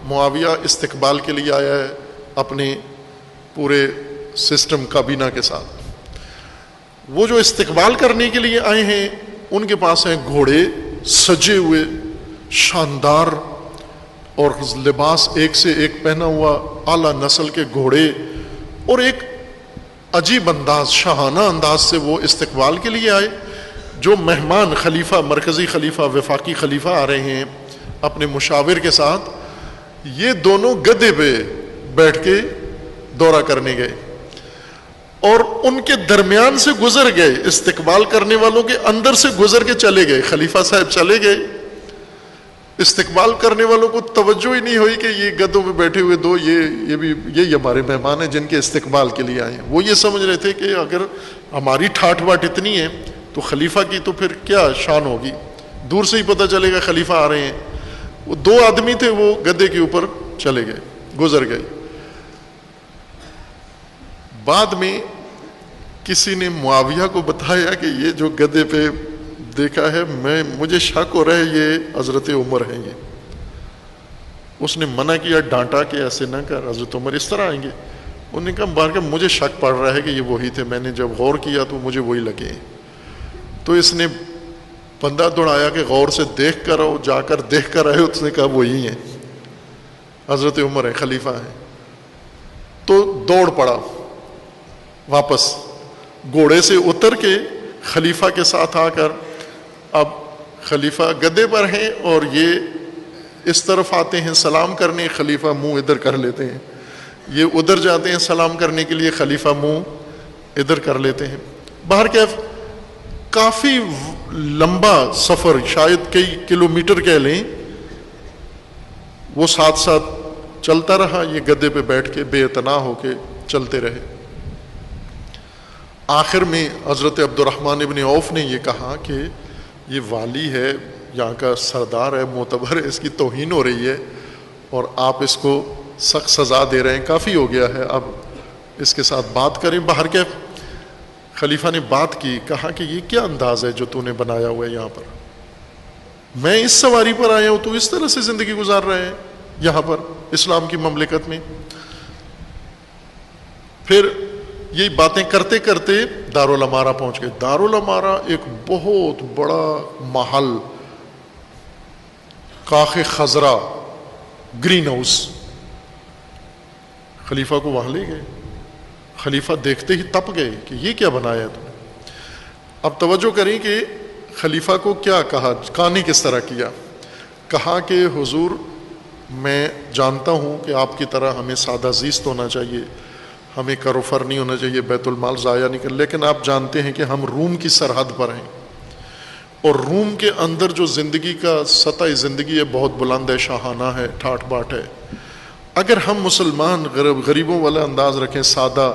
معاویہ استقبال کے لیے آیا ہے اپنے پورے سسٹم کابینہ کے ساتھ. وہ جو استقبال کرنے کے لیے آئے ہیں ان کے پاس ہیں گھوڑے سجے ہوئے، شاندار، اور لباس ایک سے ایک پہنا ہوا، اعلیٰ نسل کے گھوڑے، اور ایک عجیب انداز، شاہانہ انداز سے وہ استقبال کے لیے آئے. جو مہمان خلیفہ، مرکزی خلیفہ، وفاقی خلیفہ آ رہے ہیں اپنے مشاور کے ساتھ، یہ دونوں گدھے پہ بیٹھ کے دورہ کرنے گئے، اور ان کے درمیان سے گزر گئے، استقبال کرنے والوں کے اندر سے گزر کے چلے گئے. خلیفہ صاحب چلے گئے، استقبال کرنے والوں کو توجہ ہی نہیں ہوئی کہ یہ گدھوں پہ بیٹھے ہوئے دو، یہ ہمارے مہمان ہیں جن کے استقبال کے لیے آئے ہیں. وہ یہ سمجھ رہے تھے کہ اگر ہماری ٹھاٹ واٹ اتنی ہے تو خلیفہ کی تو پھر کیا شان ہوگی، دور سے ہی پتہ چلے گا خلیفہ آ رہے ہیں. وہ 2 آدمی تھے، وہ گدھے کے اوپر چلے گئے، گزر گئے. بعد میں کسی نے معاویہ کو بتایا کہ یہ جو گدھے پہ دیکھا ہے، مجھے شک ہو رہا ہے یہ حضرت عمر ہیں. یہ اس نے منع کیا، ڈانٹا کہ ایسے نہ کر، حضرت عمر اس طرح آئیں گے. انہوں نے کہا بار کہ مجھے شک پڑ رہا ہے کہ یہ وہی تھے، میں نے جب غور کیا تو مجھے وہی لگے. تو اس نے بندہ دوڑایا کہ غور سے دیکھ کر آؤ. جا کر دیکھ کر آئے، اس نے کہا وہی ہیں، حضرت عمر ہیں، خلیفہ ہیں. تو دوڑ پڑا واپس، گھوڑے سے اتر کے خلیفہ کے ساتھ آ کر، اب خلیفہ گدے پر ہیں اور یہ اس طرف آتے ہیں سلام کرنے، خلیفہ منہ ادھر کر لیتے ہیں، یہ ادھر جاتے ہیں سلام کرنے کے لیے، خلیفہ منہ ادھر کر لیتے ہیں۔ باہر کیف کافی لمبا سفر، شاید کئی کلومیٹر کہہ لیں، وہ ساتھ ساتھ چلتا رہا، یہ گدے پہ بیٹھ کے بے اتنا ہو کے چلتے رہے۔ آخر میں حضرت عبد الرحمن ابن عوف نے یہ کہا کہ یہ والی ہے، یہاں کا سردار ہے، معتبر ہے، اس کی توہین ہو رہی ہے اور آپ اس کو سخت سزا دے رہے ہیں، کافی ہو گیا ہے، اب اس کے ساتھ بات کریں۔ باہر کے خلیفہ نے بات کی، کہا کہ یہ کیا انداز ہے جو تو نے بنایا ہوا ہے یہاں پر، میں اس سواری پر آیا ہوں، تو اس طرح سے زندگی گزار رہے ہیں یہاں پر اسلام کی مملکت میں۔ پھر یہی باتیں کرتے کرتے دارالامارہ پہنچ گئے۔ دارالامارہ ایک بہت بڑا محل، کاخ خضرا، گرین ہاؤس، خلیفہ کو وہاں لے گئے۔ خلیفہ دیکھتے ہی تپ گئے کہ یہ کیا بنایا ہے تم نے۔ اب توجہ کریں کہ خلیفہ کو کیا کہا، کہانی کس طرح کیا۔ کہا کہ حضور میں جانتا ہوں کہ آپ کی طرح ہمیں سادہ زیست ہونا چاہیے، ہمیں کروفر نہیں ہونا چاہیے، بیت المال ضائع نہیں کر، لیکن آپ جانتے ہیں کہ ہم روم کی سرحد پر ہیں اور روم کے اندر جو زندگی کا سطح زندگی ہے بہت بلند ہے، شاہانہ ہے، ٹھاٹ باٹ ہے۔ اگر ہم مسلمان غریبوں والا انداز رکھیں، سادہ،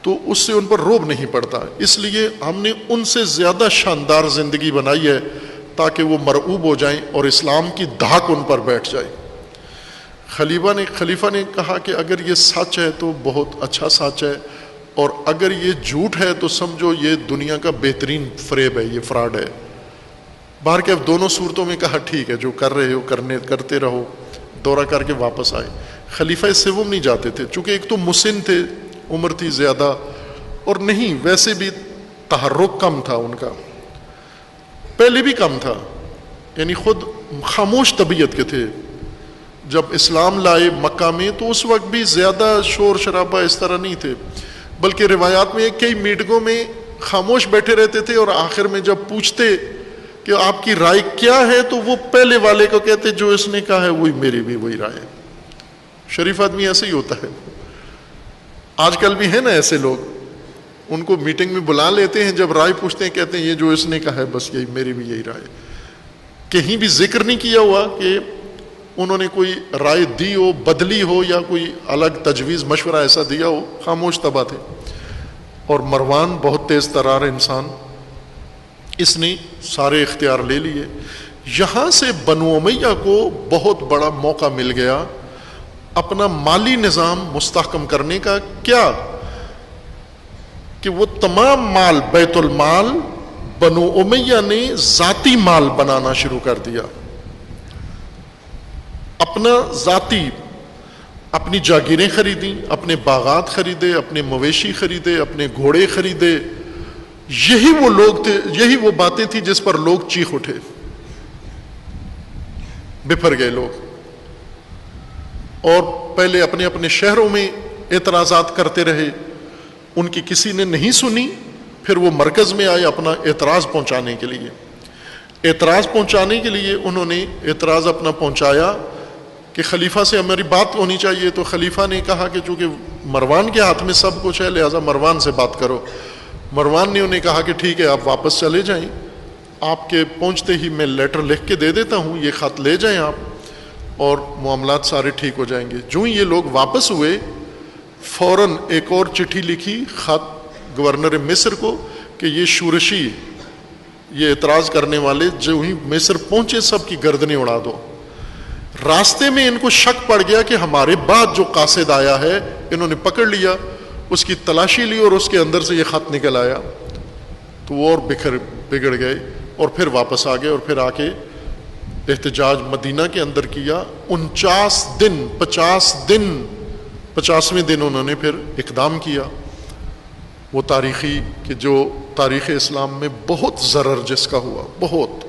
تو اس سے ان پر روب نہیں پڑتا، اس لیے ہم نے ان سے زیادہ شاندار زندگی بنائی ہے تاکہ وہ مرعوب ہو جائیں اور اسلام کی دھاک ان پر بیٹھ جائے۔ خلیفہ نے کہا کہ اگر یہ سچ ہے تو بہت اچھا سچ ہے، اور اگر یہ جھوٹ ہے تو سمجھو یہ دنیا کا بہترین فریب ہے، یہ فراڈ ہے۔ باہر کے اب دونوں صورتوں میں کہا ٹھیک ہے، جو کر رہے ہو کرتے رہو، دورہ کر کے واپس آئے۔ خلیفہ سوم نہیں جاتے تھے، چونکہ ایک تو مسن تھے، عمر تھی زیادہ، اور نہیں ویسے بھی تحرک کم تھا ان کا، پہلے بھی کم تھا، یعنی خود خاموش طبیعت کے تھے۔ جب اسلام لائے مکہ میں تو اس وقت بھی زیادہ شور شرابہ اس طرح نہیں تھے، بلکہ روایات میں کئی میٹنگوں میں خاموش بیٹھے رہتے تھے، اور آخر میں جب پوچھتے کہ آپ کی رائے کیا ہے تو وہ پہلے والے کو کہتے جو اس نے کہا ہے وہی میری بھی وہی رائے ہے۔ شریف آدمی ایسے ہی ہوتا ہے، آج کل بھی ہے نا ایسے لوگ، ان کو میٹنگ میں بلا لیتے ہیں، جب رائے پوچھتے ہیں کہتے ہیں یہ جو اس نے کہا ہے بس یہی میری بھی یہی رائے۔ کہیں بھی ذکر نہیں کیا ہوا کہ انہوں نے کوئی رائے دی ہو، بدلی ہو، یا کوئی الگ تجویز مشورہ ایسا دیا ہو، خاموش طبع تھے۔ اور مروان بہت تیز ترار انسان، اس نے سارے اختیار لے لیے۔ یہاں سے بنو امیہ کو بہت بڑا موقع مل گیا اپنا مالی نظام مستحکم کرنے کا۔ کیا کہ وہ تمام مال، بیت المال، بنو امیہ نے ذاتی مال بنانا شروع کر دیا، اپنا ذاتی، اپنی جاگیریں خریدیں، اپنے باغات خریدے، اپنے مویشی خریدے، اپنے گھوڑے خریدے۔ یہی وہ لوگ تھے، یہی وہ باتیں تھیں جس پر لوگ چیخ اٹھے، بپھر گئے لوگ، اور پہلے اپنے اپنے شہروں میں اعتراضات کرتے رہے، ان کی کسی نے نہیں سنی، پھر وہ مرکز میں آئے اپنا اعتراض پہنچانے کے لیے۔ اعتراض پہنچانے کے لیے انہوں نے اعتراض اپنا پہنچایا کہ خلیفہ سے ہماری بات ہونی چاہیے، تو خلیفہ نے کہا کہ چونکہ مروان کے ہاتھ میں سب کچھ ہے لہٰذا مروان سے بات کرو۔ مروان نے انہیں کہا کہ ٹھیک ہے آپ واپس چلے جائیں، آپ کے پہنچتے ہی میں لیٹر لکھ کے دے دیتا ہوں، یہ خط لے جائیں آپ اور معاملات سارے ٹھیک ہو جائیں گے۔ جو ہی یہ لوگ واپس ہوئے، فوراً ایک اور چٹھی لکھی، خط گورنر مصر کو، کہ یہ شورشی، یہ اعتراض کرنے والے جو ہی مصر پہنچے سب کی گردنیں اڑا دو۔ راستے میں ان کو شک پڑ گیا کہ ہمارے بعد جو قاصد آیا ہے، انہوں نے پکڑ لیا، اس کی تلاشی لی اور اس کے اندر سے یہ خط نکل آیا، تو وہ اور بگڑ گئے، اور پھر واپس آ گئے، اور پھر آ کے احتجاج مدینہ کے اندر کیا۔ 49 دن 50 دن 50ویں دن انہوں نے پھر اقدام کیا، وہ تاریخی کہ جو تاریخ اسلام میں بہت ضرر جس کا ہوا، بہت